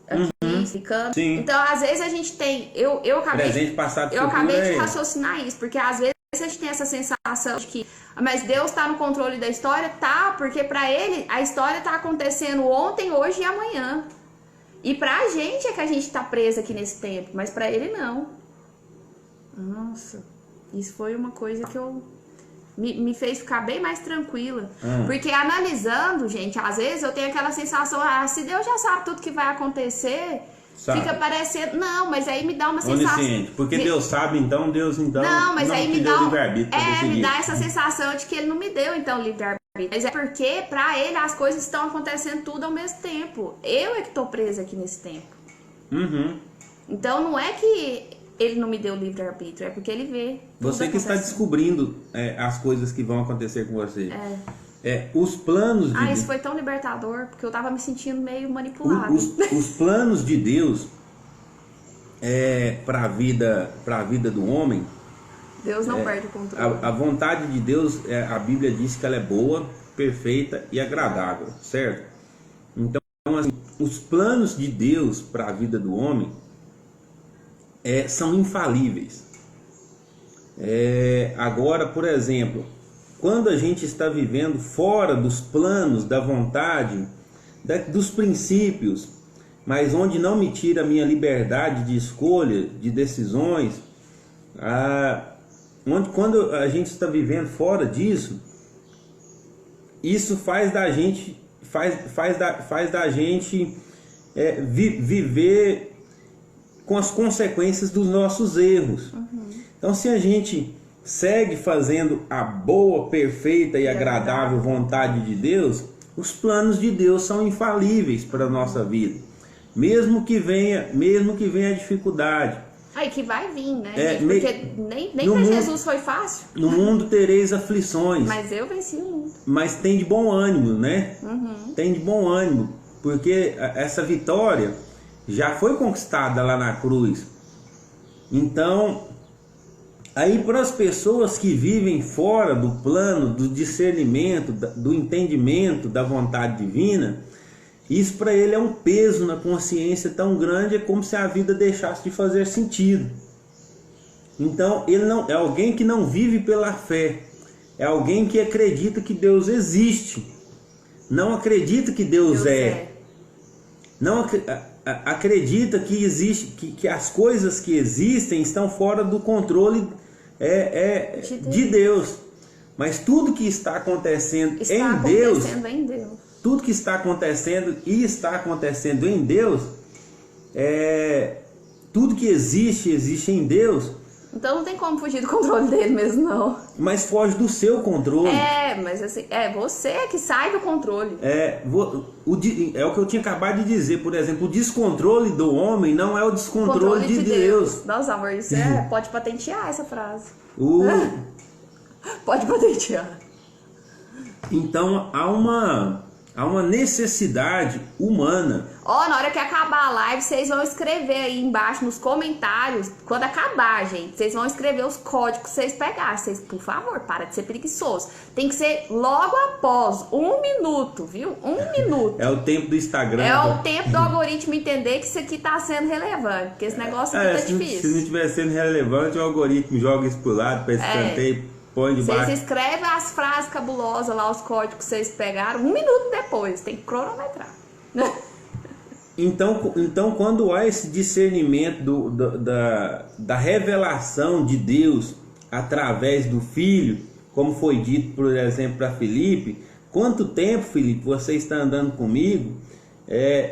S2: aqui, explicando.
S1: Sim.
S2: Então, às vezes a gente tem... Eu acabei de raciocinar isso, porque às vezes a gente tem essa sensação de que... Mas Deus tá no controle da história? Tá, porque pra ele, a história tá acontecendo ontem, hoje e amanhã. E pra gente é que a gente tá presa aqui nesse tempo, mas pra ele não. Nossa, isso foi uma coisa que me fez ficar bem mais tranquila. Porque analisando, gente, às vezes eu tenho aquela sensação, se Deus já sabe tudo que vai acontecer, fica parecendo... Não, mas aí me dá uma sensação...
S1: Porque Deus sabe, então Deus
S2: Não, mas aí me dá essa sensação de que ele não me deu, então, livre-arbítrio. Mas é porque, pra ele, as coisas estão acontecendo tudo ao mesmo tempo. Eu é que tô presa aqui nesse tempo. Então, não é que ele não me deu livre-arbítrio, é porque ele vê.
S1: Você que está descobrindo as coisas que vão acontecer com você. Os planos de
S2: isso foi tão libertador, porque eu tava me sentindo meio manipulado.
S1: Os planos de Deus para a vida do homem...
S2: Deus não perde o controle.
S1: A vontade de Deus, a Bíblia diz que ela é boa, perfeita e agradável, certo? Então, assim, os planos de Deus para a vida do homem são infalíveis. Agora, por exemplo, quando a gente está vivendo fora dos planos, da vontade, dos princípios, mas onde não me tira a minha liberdade de escolha, de decisões, quando a gente está vivendo fora disso, isso faz da gente viver com as consequências dos nossos erros. Então, se a gente segue fazendo a boa, perfeita e agradável vontade de Deus, os planos de Deus são infalíveis para a nossa vida, mesmo que venha a dificuldade.
S2: Aí que vai vir, né? Porque nem para Jesus foi fácil.
S1: No mundo tereis aflições.
S2: Mas eu venci o mundo.
S1: Mas tem de bom ânimo, né? Tem de bom ânimo, porque essa vitória já foi conquistada lá na cruz. Então, Aí, para as pessoas que vivem fora do plano do discernimento, do entendimento da vontade divina, isso para ele é um peso na consciência tão grande, é como se a vida deixasse de fazer sentido. Então, ele não é alguém que não vive pela fé, é alguém que acredita que Deus existe, não acredita que Deus é. Não acredita que existe, que as coisas que existem estão fora do controle de Deus. Mas tudo que está acontecendo em Deus, tudo que está acontecendo e está acontecendo em Deus, tudo que existe em Deus.
S2: Então não tem como fugir do controle dele mesmo, não.
S1: Mas foge do seu controle.
S2: Mas assim, você que sai do controle.
S1: É o que eu tinha acabado de dizer, por exemplo, o descontrole do homem não é o descontrole de Deus.
S2: Nossa, amor, isso pode patentear essa frase. Pode patentear.
S1: Então há uma necessidade humana.
S2: Na hora que acabar a live, vocês vão escrever aí embaixo nos comentários. Quando acabar, gente, vocês vão escrever os códigos que vocês pegaram. Vocês, por favor, para de ser preguiçoso. Tem que ser logo após 1 minuto, viu? 1 minuto.
S1: É o tempo do Instagram.
S2: É o tempo do algoritmo entender que isso aqui tá sendo relevante. Porque esse negócio aqui tá difícil.
S1: Se não estiver sendo relevante, o algoritmo joga isso pro lado, para escanteio, põe debaixo.
S2: Vocês escrevem as frases cabulosas lá, os códigos que vocês pegaram, 1 minuto depois. Tem que cronometrar.
S1: Então, quando há esse discernimento da revelação de Deus através do Filho, como foi dito, por exemplo, para Filipe, quanto tempo, Filipe, você está andando comigo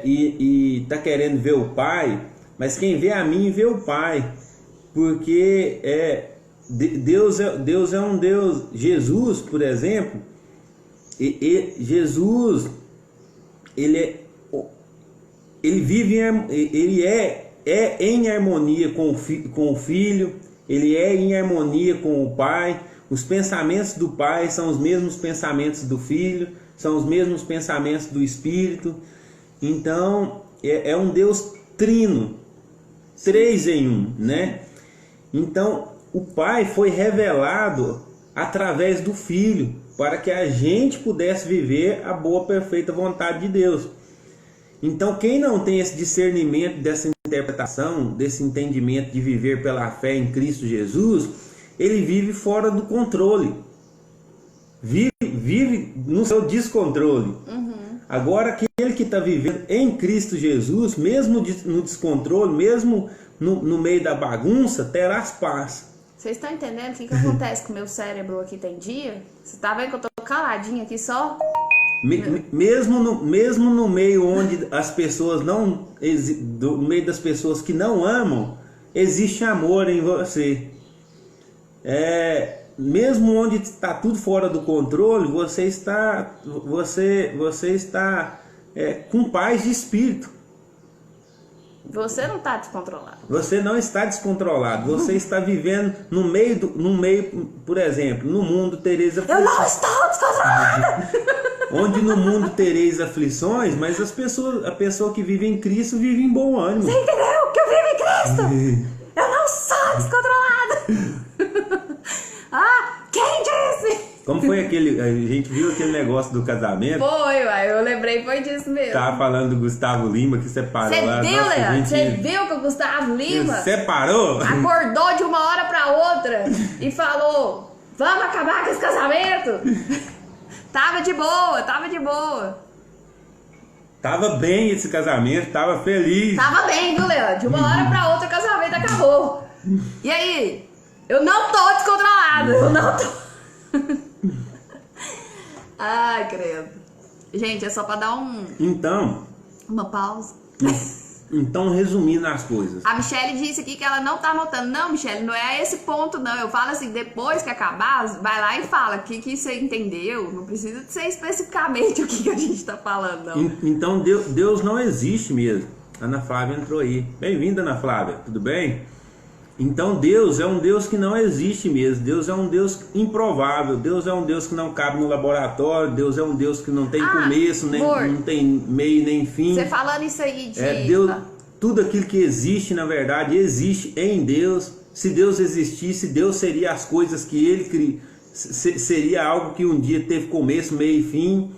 S1: e está querendo ver o Pai, mas quem vê a mim vê o Pai, porque Deus é um Deus. Jesus, por exemplo, Jesus, ele é em harmonia com o Filho, ele é em harmonia com o Pai. Os pensamentos do Pai são os mesmos pensamentos do Filho, são os mesmos pensamentos do Espírito. Então é um Deus trino, 3 em 1, né? Então o Pai foi revelado através do Filho, para que a gente pudesse viver a boa, perfeita vontade de Deus. Então, quem não tem esse discernimento, dessa interpretação, desse entendimento de viver pela fé em Cristo Jesus, ele vive fora do controle, vive no seu descontrole. Agora, aquele que está vivendo em Cristo Jesus, mesmo no descontrole, mesmo no meio da bagunça, terás paz.
S2: Vocês estão entendendo o que acontece com o meu cérebro aqui tem dia? Você tá vendo que eu tô caladinha aqui só?
S1: Mesmo no meio onde as pessoas no meio das pessoas que não amam, existe amor em você. Mesmo onde está tudo fora do controle, você está com paz de espírito.
S2: Você não está descontrolado.
S1: Você não está descontrolado. Você está vivendo no meio, por exemplo, no mundo tereis aflições.
S2: Eu não estou descontrolada.
S1: Onde no mundo tereis aflições, mas a pessoa que vive em Cristo vive em bom ânimo.
S2: Você entendeu? Que eu vivo em Cristo. Eu não sou descontrolada. Quem disse?
S1: Como foi a gente viu aquele negócio do casamento?
S2: Foi, eu lembrei, foi disso mesmo.
S1: Tava falando do Gustavo Lima que separou lá.
S2: Você viu, Leandro? Você viu que o Gustavo Lima
S1: separou?
S2: Acordou de uma hora pra outra e falou: vamos acabar com esse casamento? Tava de boa.
S1: Tava bem esse casamento, tava feliz.
S2: Tava bem, viu, Leandro? De uma hora pra outra o casamento acabou. E aí? Eu não tô descontrolada, eu não tô. Ai, credo. Gente, é só pra dar uma pausa.
S1: Então, resumindo as coisas.
S2: A Michelle disse aqui que ela não tá anotando. Não, Michelle, não é a esse ponto, não. Eu falo assim, depois que acabar, vai lá e fala o que você entendeu. Não precisa de ser especificamente o que a gente tá falando, não.
S1: Então, Deus não existe mesmo. Ana Flávia entrou aí. Bem-vinda, Ana Flávia. Tudo bem? Então, Deus é um Deus que não existe mesmo. Deus é um Deus improvável. Deus é um Deus que não cabe no laboratório. Deus é um Deus que não tem começo, não tem meio, nem fim.
S2: Você falando isso aí de...
S1: Deus, tudo aquilo que existe, na verdade, existe em Deus. Se Deus existisse, Deus seria as coisas que ele criou, seria algo que um dia teve começo, meio e fim.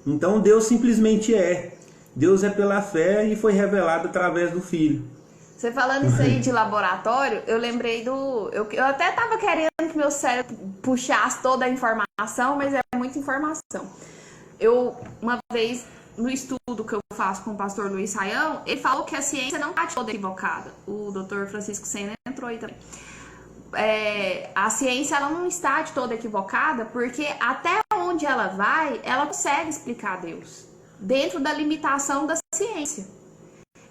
S1: Então Deus simplesmente é. Deus é pela fé e foi revelado através do Filho.
S2: Você falando isso aí de laboratório, eu lembrei do... Eu até tava querendo que meu cérebro puxasse toda a informação, mas é muita informação. Uma vez, no estudo que eu faço com o pastor Luiz Saião, ele falou que a ciência não está toda equivocada. O Dr. Francisco Sena entrou aí também. A ciência ela não está de toda equivocada, porque até onde ela vai, ela consegue explicar Deus, dentro da limitação da ciência.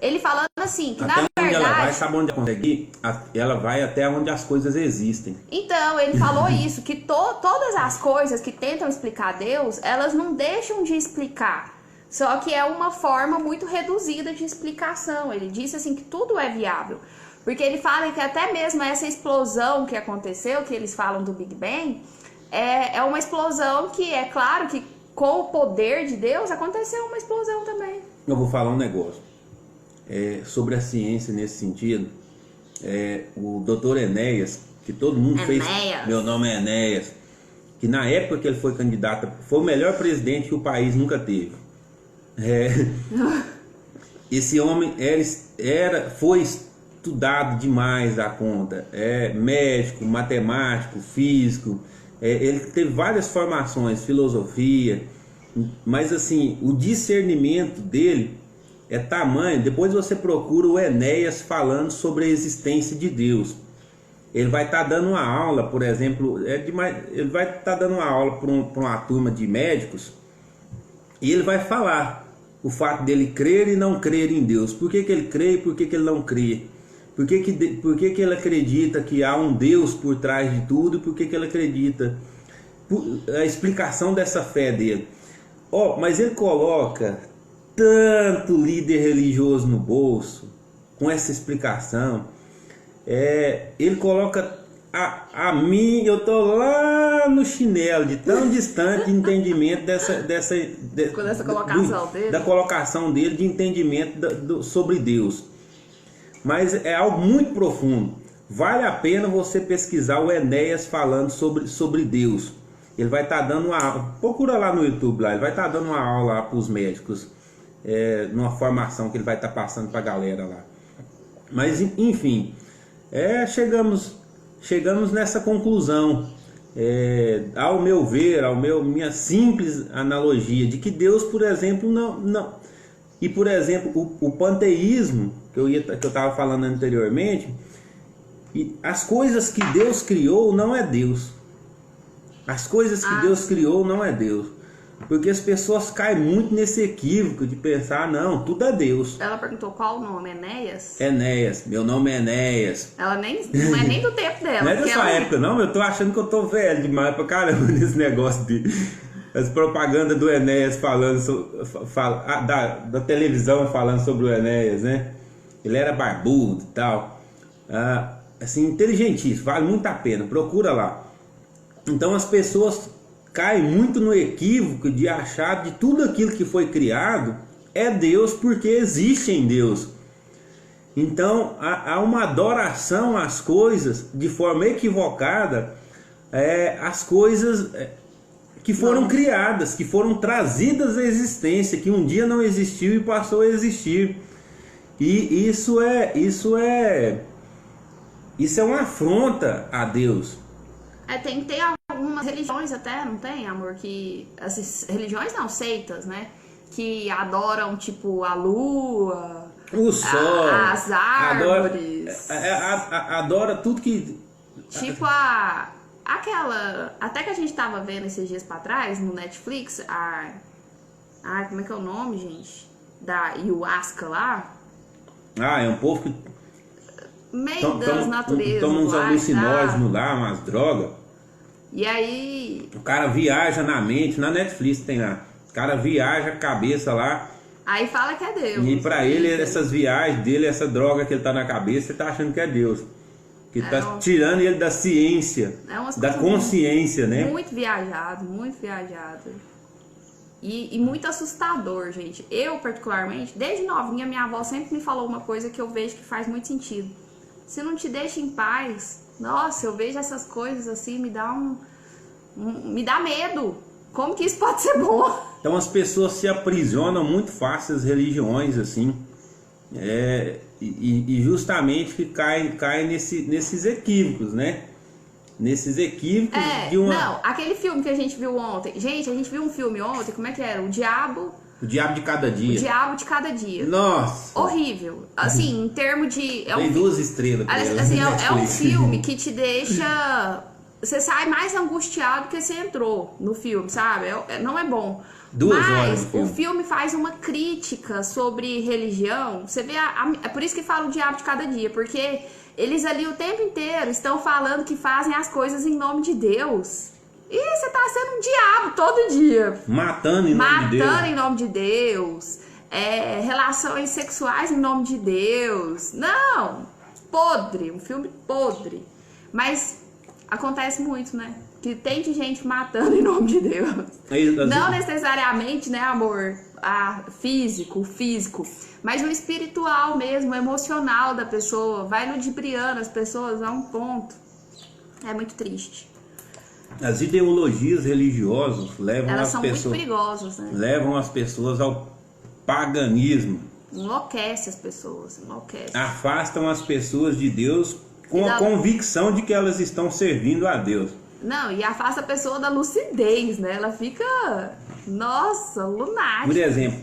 S2: Ele falando assim, que
S1: até
S2: na
S1: onde
S2: verdade...
S1: ela vai, sabe onde ela consegue? Ela vai até onde as coisas existem.
S2: Então, ele falou isso, que todas as coisas que tentam explicar Deus, elas não deixam de explicar. Só que é uma forma muito reduzida de explicação. Ele disse assim que tudo é viável. Porque ele fala que até mesmo essa explosão que aconteceu, que eles falam do Big Bang, é uma explosão que é claro que com o poder de Deus aconteceu uma explosão também.
S1: Eu vou falar um negócio sobre a ciência nesse sentido. O Dr. Enéas, que todo mundo fez... Meu nome é Enéas. Que na época que ele foi candidato, foi o melhor presidente que o país nunca teve. Esse homem foi estudado demais a conta. Médico, matemático, físico. Ele teve várias formações, filosofia. Mas assim, o discernimento dele é tamanho. Depois você procura o Enéas falando sobre a existência de Deus. Ele vai estar dando uma aula, por exemplo, ele vai estar dando uma aula para uma turma de médicos, e ele vai falar o fato dele crer e não crer em Deus. Por que ele crê e por que ele não crê? Por que ele acredita que há um Deus por trás de tudo e por que ele acredita? A explicação dessa fé dele. Mas ele coloca tanto líder religioso no bolso com essa explicação. Ele coloca a mim, eu tô lá no chinelo, de tão distante de entendimento dessa colocação dele. Da colocação dele de entendimento sobre Deus. Mas é algo muito profundo. Vale a pena você pesquisar o Enéas falando sobre Deus. Ele vai estar dando uma aula, procura lá no YouTube, ele vai estar dando uma aula para os médicos, numa formação que ele vai estar passando para a galera lá. Mas enfim, chegamos nessa conclusão, ao meu ver, minha simples analogia de que Deus, por exemplo, não. E por exemplo, o panteísmo que eu estava falando anteriormente, e as coisas que Deus criou não é Deus. As coisas que Deus criou não é Deus. Porque as pessoas caem muito nesse equívoco de pensar, não, tudo é Deus.
S2: Ela perguntou qual o nome, Enéas?
S1: Enéas, meu nome é Enéas.
S2: Ela não é nem do tempo dela.
S1: Não é da sua época, não, eu tô achando que eu tô velho demais pra caramba nesse negócio as propagandas do Enéas da televisão falando sobre o Enéas, né? Ele era barbudo e tal. Assim, inteligentíssimo, vale muito a pena, procura lá. Então as pessoas caem muito no equívoco de achar que tudo aquilo que foi criado é Deus porque existe em Deus. Então há uma adoração às coisas de forma equivocada, as coisas que foram criadas, que foram trazidas à existência, que um dia não existiu e passou a existir. E isso é uma afronta a Deus.
S2: Tem que ter algumas religiões até, não tem, amor? Que essas religiões não, seitas, né? Que adoram, tipo, a lua,
S1: o sol,
S2: as árvores.
S1: Adora tudo que...
S2: Tipo aquela... Até que a gente tava vendo esses dias pra trás, no Netflix, como é que é o nome, gente? Da ayahuasca lá.
S1: É um povo que...
S2: meio das naturezas.
S1: Toma uns alucinógenos lá, umas drogas.
S2: E aí...
S1: O cara viaja na mente, na Netflix tem lá. O cara viaja a cabeça lá.
S2: Aí fala que é Deus.
S1: E pra ele, essas viagens dele, essa droga que ele tá na cabeça, ele tá achando que é Deus. Que tá tirando ele da ciência, da consciência, né?
S2: Muito viajado, muito viajado. E muito assustador, gente. Eu, particularmente, desde novinha, minha avó sempre me falou uma coisa que eu vejo que faz muito sentido. se não te deixa em paz. Nossa, eu vejo essas coisas assim, me dá me dá medo. Como que isso pode ser bom?
S1: Então as pessoas se aprisionam muito fácil às religiões, assim. E justamente que cai nesses equívocos, né? Nesses equívocos de uma...
S2: Não, aquele filme que a gente viu ontem. Gente, a gente viu um filme ontem, como é que era? O Diabo
S1: de Cada Dia.
S2: O Diabo de Cada Dia.
S1: Nossa!
S2: Horrível. Assim, em termos de...
S1: Tem 2 estrelas.
S2: Assim, é um filme que te deixa... Você sai mais angustiado que você entrou no filme, sabe? Não é bom.
S1: 2 horas
S2: Mas o filme faz uma crítica sobre religião. Você vê, é por isso que fala o Diabo de Cada Dia, porque eles ali o tempo inteiro estão falando que fazem as coisas em nome de Deus. E você tá sendo um diabo todo dia.
S1: Matando em nome de Deus.
S2: Matando em nome de Deus. Relações sexuais em nome de Deus. Não! Podre, um filme podre. Mas acontece muito, né? Que tem de gente matando em nome de Deus. Não necessariamente, né, amor? O físico. Mas o espiritual mesmo, o emocional da pessoa. Vai ludibriando as pessoas a um ponto. É muito triste.
S1: As ideologias religiosas levam
S2: Elas
S1: as
S2: são
S1: pessoas...
S2: muito perigosas, né?
S1: Levam as pessoas ao paganismo.
S2: Enlouquece as pessoas, enlouquece.
S1: Afastam as pessoas de Deus com a convicção de que elas estão servindo a Deus.
S2: Não, e afasta a pessoa da lucidez, né? Ela fica, nossa, lunática.
S1: Por exemplo,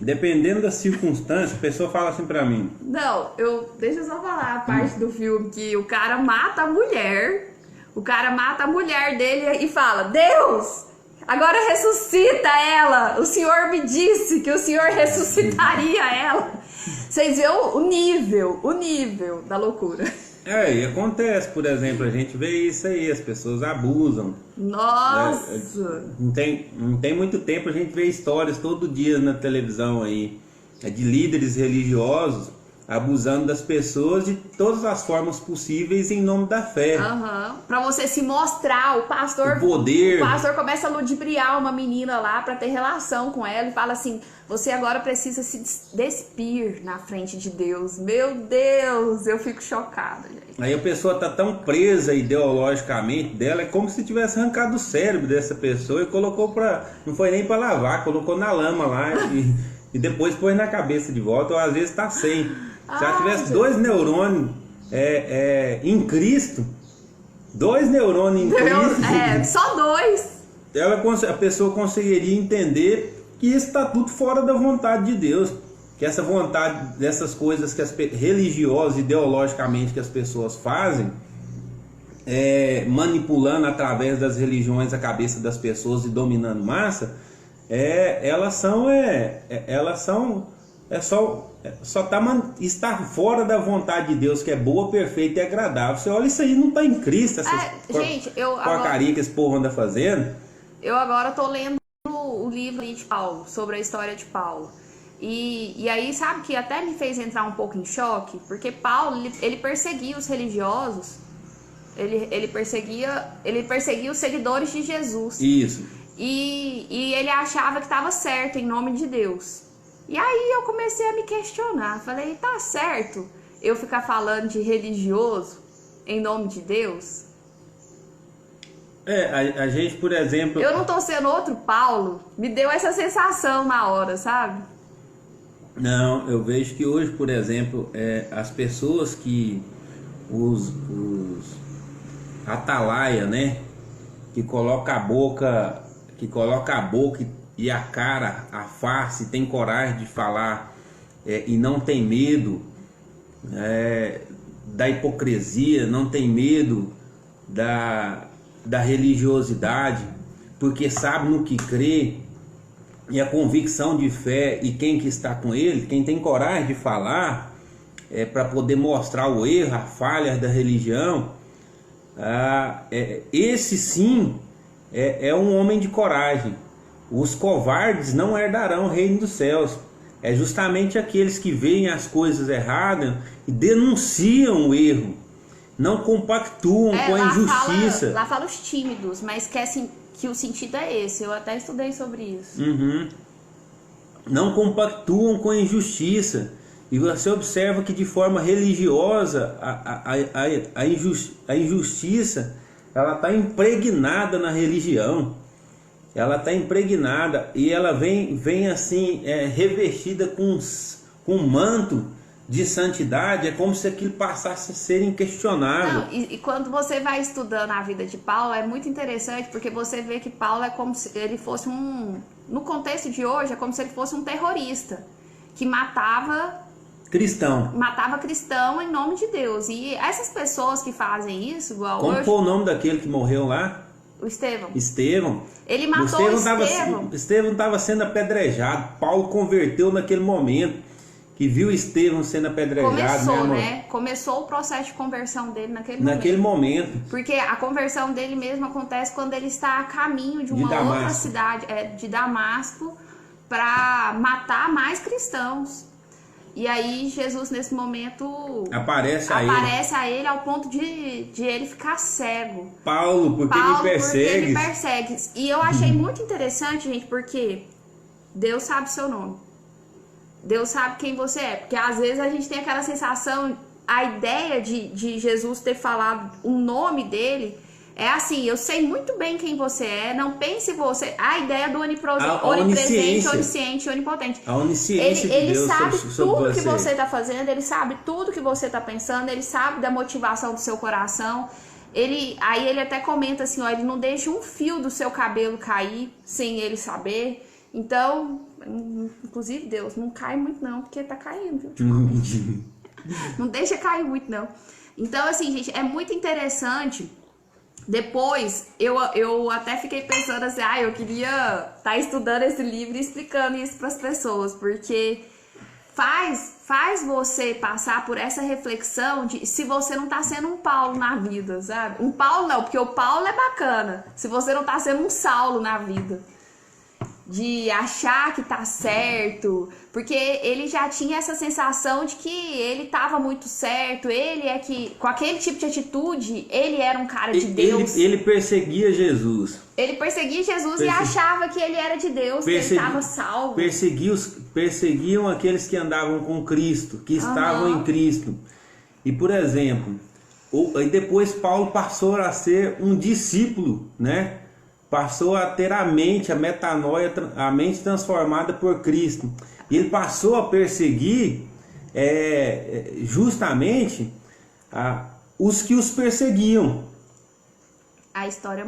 S1: dependendo das circunstâncias, a pessoa fala assim pra mim.
S2: Não, deixa eu só falar a parte do filme que o cara mata a mulher. O cara mata a mulher dele e fala: Deus, agora ressuscita ela. O Senhor me disse que o Senhor ressuscitaria ela. Vocês veem o nível da loucura.
S1: E acontece, por exemplo, a gente vê isso aí, as pessoas abusam.
S2: Nossa!
S1: Não tem muito tempo, a gente vê histórias todo dia na televisão aí, de líderes religiosos abusando das pessoas de todas as formas possíveis em nome da fé.
S2: Pra você se mostrar, o pastor começa a ludibriar uma menina lá pra ter relação com ela e fala assim: você agora precisa se despir na frente de Deus. Meu Deus, eu fico chocada, gente.
S1: Aí a pessoa tá tão presa ideologicamente dela, é como se tivesse arrancado o cérebro dessa pessoa e colocou não foi nem pra lavar, colocou na lama lá e depois pôs na cabeça de volta, ou às vezes tá sem. Se ela tivesse 2 neurônios em Cristo, 2 neurônios em Cristo,
S2: só 2.
S1: A pessoa conseguiria entender que isso está tudo fora da vontade de Deus. Que essa vontade dessas coisas que religiosas, ideologicamente, que as pessoas fazem, manipulando através das religiões a cabeça das pessoas e dominando massa, está fora da vontade de Deus, que é boa, perfeita e agradável. Você olha isso aí, não está em Cristo, essas porcaria que esse povo anda fazendo.
S2: Eu agora tô lendo o livro de Paulo, sobre a história de Paulo. E aí, sabe que até me fez entrar um pouco em choque, porque Paulo, ele perseguia os religiosos, ele perseguia os seguidores de Jesus.
S1: Isso.
S2: E ele achava que estava certo em nome de Deus. E aí eu comecei a me questionar. Falei, tá certo eu ficar falando de religioso em nome de Deus?
S1: A gente, por exemplo...
S2: Eu não tô sendo outro Paulo. Me deu essa sensação na hora, sabe?
S1: Não, eu vejo que hoje, por exemplo, as pessoas que... Os atalaia, né? Que coloca a boca e a cara, a face, tem coragem de falar e não tem medo da hipocrisia, não tem medo da religiosidade, porque sabe no que crê, e a convicção de fé, e quem que está com ele, quem tem coragem de falar para poder mostrar o erro, a falha da religião, esse sim é um homem de coragem. Os covardes não herdarão o reino dos céus. É justamente aqueles que veem as coisas erradas e denunciam o erro, não compactuam com a injustiça.
S2: Lá fala os tímidos, mas esquecem que o sentido é esse. Eu até estudei sobre isso.
S1: Não compactuam com a injustiça. E você observa que de forma religiosa a injustiça ela está impregnada na religião. Ela está impregnada e ela vem assim revestida com um manto de santidade. É como se aquilo passasse a ser inquestionável.
S2: Não, e quando você vai estudando a vida de Paulo, é muito interessante, porque você vê que Paulo é como se ele fosse no contexto de hoje, é como se ele fosse um terrorista que matava cristão em nome de Deus. E essas pessoas que fazem isso, igual
S1: como
S2: hoje...
S1: foi o nome daquele que morreu lá?
S2: O Estevão.
S1: Ele
S2: matou o Estevão.
S1: Estevão estava sendo apedrejado. Paulo converteu naquele momento que viu Estevão sendo apedrejado.
S2: Começou o processo de conversão dele
S1: naquele momento.
S2: Porque a conversão dele mesmo acontece quando ele está a caminho de uma outra cidade, de Damasco, para matar mais cristãos. E aí Jesus nesse momento aparece a ele ao ponto de ele ficar cego.
S1: Paulo, porque ele
S2: persegue. E eu achei muito interessante, gente, porque Deus sabe seu nome. Deus sabe quem você é. Porque às vezes a gente tem aquela sensação, a ideia de Jesus ter falado o nome dele é assim: eu sei muito bem quem você é, não pense você. A ideia do onipresente, onisciente, onipotente.
S1: A onisciência
S2: ele
S1: de Deus
S2: sabe
S1: sobre
S2: tudo que você está fazendo, ele sabe tudo que você está pensando, ele sabe da motivação do seu coração. Aí ele até comenta assim, ó, ele não deixa um fio do seu cabelo cair sem ele saber. Então, inclusive Deus, não cai muito não, porque tá caindo, viu? Não deixa cair muito não. Então assim, gente, é muito interessante. Depois, eu até fiquei pensando assim, eu queria estar estudando esse livro e explicando isso para as pessoas, porque faz você passar por essa reflexão de se você não tá sendo um Paulo na vida, sabe? Um Paulo não, porque o Paulo é bacana, se você não tá sendo um Saulo na vida. De achar que tá certo, porque ele já tinha essa sensação de que ele tava muito certo, ele é que, com aquele tipo de atitude, ele era um cara de Deus.
S1: Ele perseguia Jesus.
S2: E achava que ele era de Deus, que ele estava salvo.
S1: Perseguiam aqueles que andavam com Cristo, que estavam em Cristo. E, por exemplo, depois Paulo passou a ser um discípulo, né? Passou a ter a metanoia, a mente transformada por Cristo. E ele passou a perseguir justamente os que os perseguiam.
S2: A história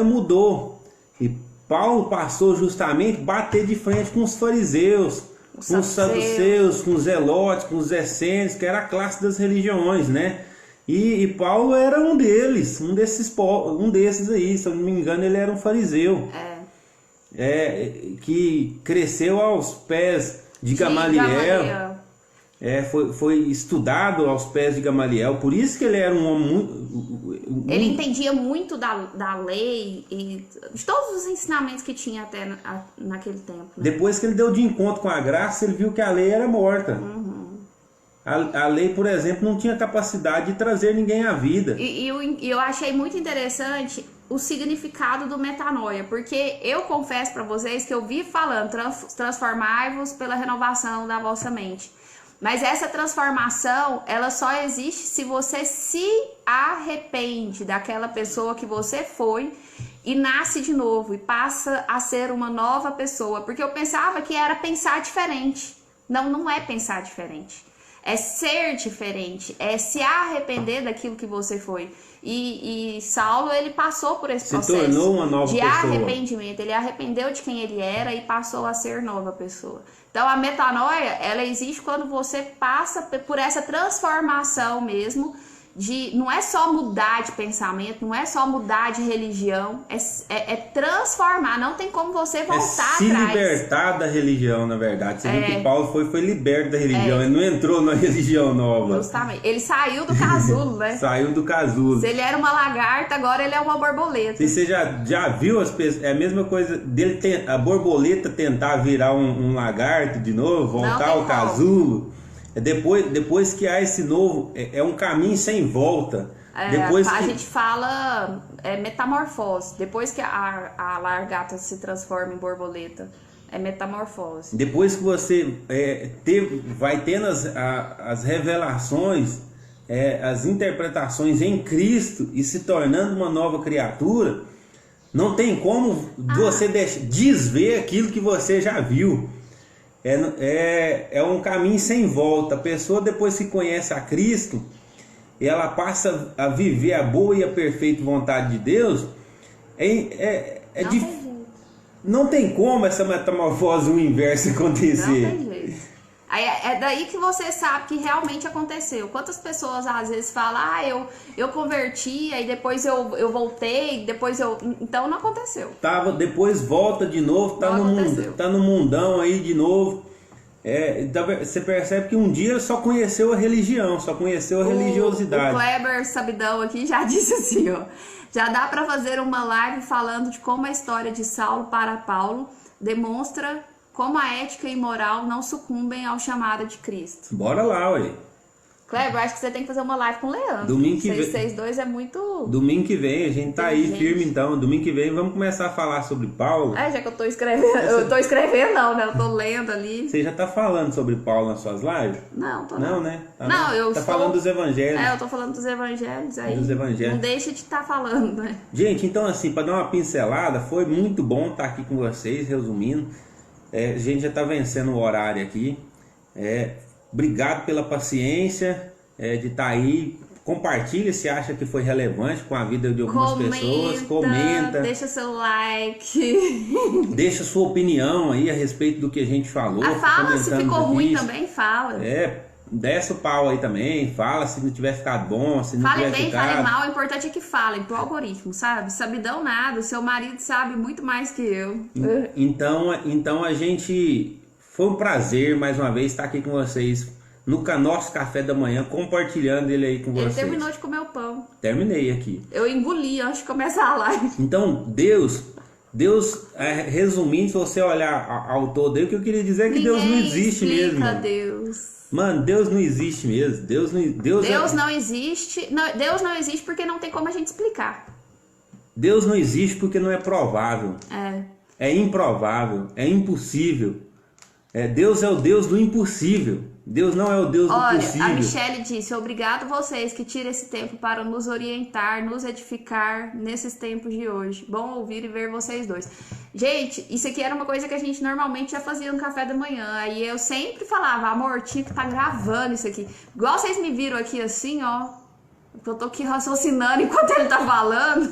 S1: mudou. E Paulo passou justamente a bater de frente com os fariseus, com os saduceus, com os zelotes, com os essênios, que era a classe das religiões, né? E Paulo era um desses aí, se eu não me engano, ele era um fariseu. Que cresceu aos pés de Gamaliel. Foi estudado aos pés de Gamaliel, por isso que ele era um homem
S2: ele entendia muito da lei e de todos os ensinamentos que tinha até naquele tempo, né?
S1: Depois que ele deu de encontro com a graça, ele viu que a lei era morta. A lei, por exemplo, não tinha capacidade de trazer ninguém à vida.
S2: E eu achei muito interessante o significado do metanoia, porque eu confesso para vocês que eu vi falando, transformai-vos pela renovação da vossa mente. Mas essa transformação, ela só existe se você se arrepende daquela pessoa que você foi e nasce de novo e passa a ser uma nova pessoa. Porque eu pensava que era pensar diferente. Não é pensar diferente. É ser diferente, é se arrepender daquilo que você foi. E Saulo, ele passou por esse processo
S1: tornou uma nova
S2: de
S1: pessoa.
S2: Arrependimento. Ele arrependeu de quem ele era e passou a ser nova pessoa. Então a metanoia, ela existe quando você passa por essa transformação mesmo. Não é só mudar de pensamento, não é só mudar de religião, é transformar, não tem como você voltar
S1: se
S2: atrás.
S1: Libertar da religião, na verdade. Você viu que Paulo foi liberto da religião, ele não entrou na religião nova.
S2: Justamente, ele saiu do casulo, né?
S1: Saiu do casulo.
S2: Se ele era uma lagarta, agora ele é uma borboleta.
S1: E você já viu as pessoas, é a mesma coisa dele, a borboleta tentar virar um lagarto de novo, voltar ao casulo. Depois que há esse novo, é um caminho sem volta.
S2: A gente fala metamorfose. Depois que a lagarta se transforma em borboleta, É metamorfose.
S1: Depois que você vai tendo as revelações, as interpretações em Cristo e se tornando uma nova criatura, não tem como você desver aquilo que você já viu. É um caminho sem volta. A pessoa, depois que conhece a Cristo, ela passa a viver a boa e a perfeita vontade de Deus. Não tem como essa metamorfose o inverso acontecer.
S2: Não tem jeito. Aí é daí que você sabe que realmente aconteceu. Quantas pessoas às vezes falam, eu converti, aí depois eu voltei, depois eu... Então não aconteceu.
S1: Depois volta de novo, tá no mundão aí de novo. Você percebe que um dia só conheceu a religião, só conheceu a religiosidade.
S2: O Kleber Sabidão aqui já disse assim, ó. Já dá para fazer uma live falando de como a história de Saulo para Paulo demonstra como a ética e moral não sucumbem ao chamado de Cristo.
S1: Bora lá, ué.
S2: Kleber, acho que você tem que fazer uma live com o Leandro.
S1: Domingo que vem.
S2: 662 é muito...
S1: Domingo que vem, a gente tá aí firme então. Domingo que vem vamos começar a falar sobre Paulo.
S2: Já que eu tô escrevendo. Eu tô escrevendo não, né? Eu tô lendo ali.
S1: Você já tá falando sobre Paulo nas suas lives?
S2: Não, tô
S1: não. Não, né?
S2: Eu
S1: estou... falando dos evangelhos.
S2: Eu tô falando dos evangelhos aí.
S1: Dos evangelhos.
S2: Não deixa de estar falando, né?
S1: Gente, então assim, para dar uma pincelada, foi muito bom estar aqui com vocês, resumindo. A gente já tá vencendo o horário aqui. Obrigado pela paciência. De estar aí, compartilha se acha que foi relevante com a vida de algumas pessoas, comenta,
S2: deixa seu like,
S1: deixa sua opinião aí a respeito do que a gente falou.
S2: Fala se ficou ruim também, fala.
S1: Desce o pau aí também, fala se não tiver ficado bom, se não tiver ficado.
S2: Fale bem, fale mal, o importante é que falem pro algoritmo, sabe? Sabidão nada, o seu marido sabe muito mais que eu.
S1: Então a gente, foi um prazer mais uma vez estar aqui com vocês. No nosso café da manhã, compartilhando ele aí com vocês.
S2: Ele terminou de comer o pão.
S1: Terminei aqui.
S2: Eu engoli antes de começar a live.
S1: Então, Deus, resumindo, se você olhar ao todo aí, o que eu queria dizer é que Deus não existe mesmo. Mano. Deus não existe mesmo. Deus não existe.
S2: Deus não existe porque não tem como a gente explicar.
S1: Deus não existe porque não é provável. É improvável, é impossível. Deus é o Deus do impossível. Deus não é o Deus do possível.
S2: A Michelle disse, obrigado vocês que tiram esse tempo para nos orientar, nos edificar nesses tempos de hoje. Bom ouvir e ver vocês dois. Gente, isso aqui era uma coisa que a gente normalmente já fazia no café da manhã. Aí eu sempre falava, amor, tinha que estar gravando isso aqui. Igual vocês me viram aqui assim, ó. Eu tô aqui raciocinando enquanto ele tá falando.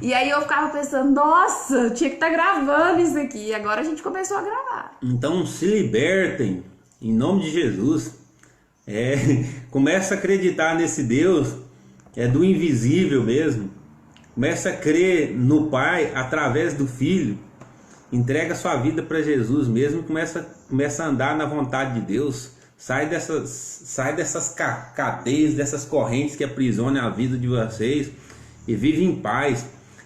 S2: E aí eu ficava pensando, nossa, tinha que estar gravando isso aqui. E agora a gente começou a gravar.
S1: Então se libertem, em nome de Jesus. Começa a acreditar nesse Deus, do invisível mesmo. Começa a crer no Pai através do Filho. Entrega sua vida para Jesus mesmo e começa a andar na vontade de Deus. Sai dessas cadeias, dessas correntes que aprisionam a vida de vocês e vive em paz.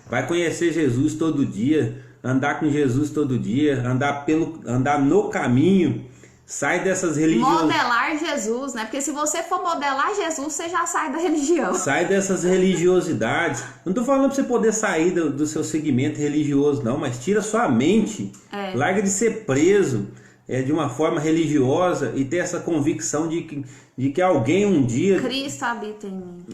S1: Vai conhecer Jesus todo dia, andar com Jesus todo dia, andar no caminho. Sai dessas religiões.
S2: Modelar Jesus, né? Porque se você for modelar Jesus, você já sai da religião.
S1: Sai dessas religiosidades. Não tô falando pra você poder sair do seu segmento religioso, não, mas tira sua mente. Larga de ser preso de uma forma religiosa e ter essa convicção de que alguém um dia...
S2: Cristo habita em mim.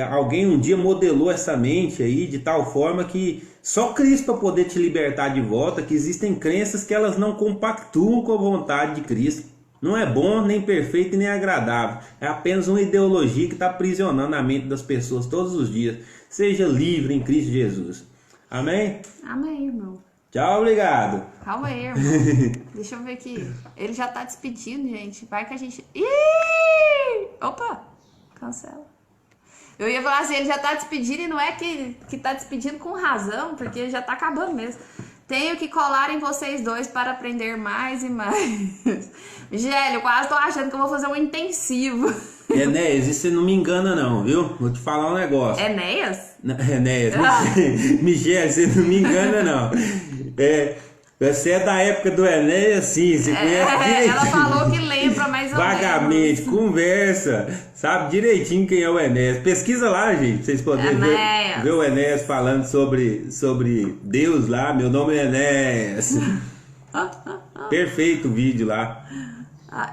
S1: Alguém um dia modelou essa mente aí de tal forma que só Cristo para poder te libertar de volta, que existem crenças que elas não compactuam com a vontade de Cristo. Não é bom, nem perfeito e nem agradável. É apenas uma ideologia que está aprisionando a mente das pessoas todos os dias. Seja livre em Cristo Jesus. Amém?
S2: Amém, irmão.
S1: Tchau, obrigado.
S2: Calma aí, irmão. Deixa eu ver aqui. Ele já tá despedindo, gente. Vai que a gente... Ih! Opa! Cancela. Eu ia falar assim, ele já tá despedindo e não é que tá despedindo com razão, porque já tá acabando mesmo. Tenho que colar em vocês dois para aprender mais e mais. Gélio, quase tô achando que eu vou fazer um intensivo.
S1: Enéas, isso você não me engana não, viu? Vou te falar um negócio.
S2: Enéas?
S1: Enéas. Michele, você não me engana não. Você é da época do Enéas, sim. Você conhece direitinho.
S2: Ela falou que lembra mais ou menos.
S1: Vagamente. gente, conversa. Sabe direitinho quem é o Enéas. Pesquisa lá, gente, pra vocês poderem ver o Enéas falando sobre Deus lá. Meu nome é Enéas. Perfeito o vídeo lá.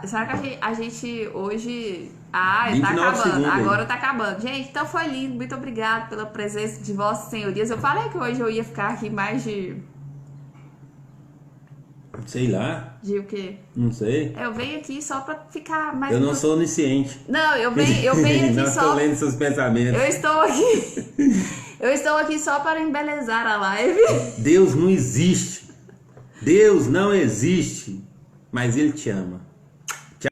S2: Será que a gente hoje... tá
S1: 29
S2: acabando.
S1: segundos aí.
S2: Agora tá acabando. Gente, então foi lindo. Muito obrigada pela presença de vossas senhorias. Eu falei que hoje eu ia ficar aqui mais de...
S1: Sei lá.
S2: De o quê?
S1: Não sei.
S2: Eu venho aqui só pra ficar mais...
S1: Eu não sou onisciente.
S2: Não, eu venho aqui
S1: não
S2: só...
S1: estou lendo seus pensamentos.
S2: Eu estou aqui só para embelezar a live.
S1: Deus não existe. Deus não existe. Mas Ele te ama.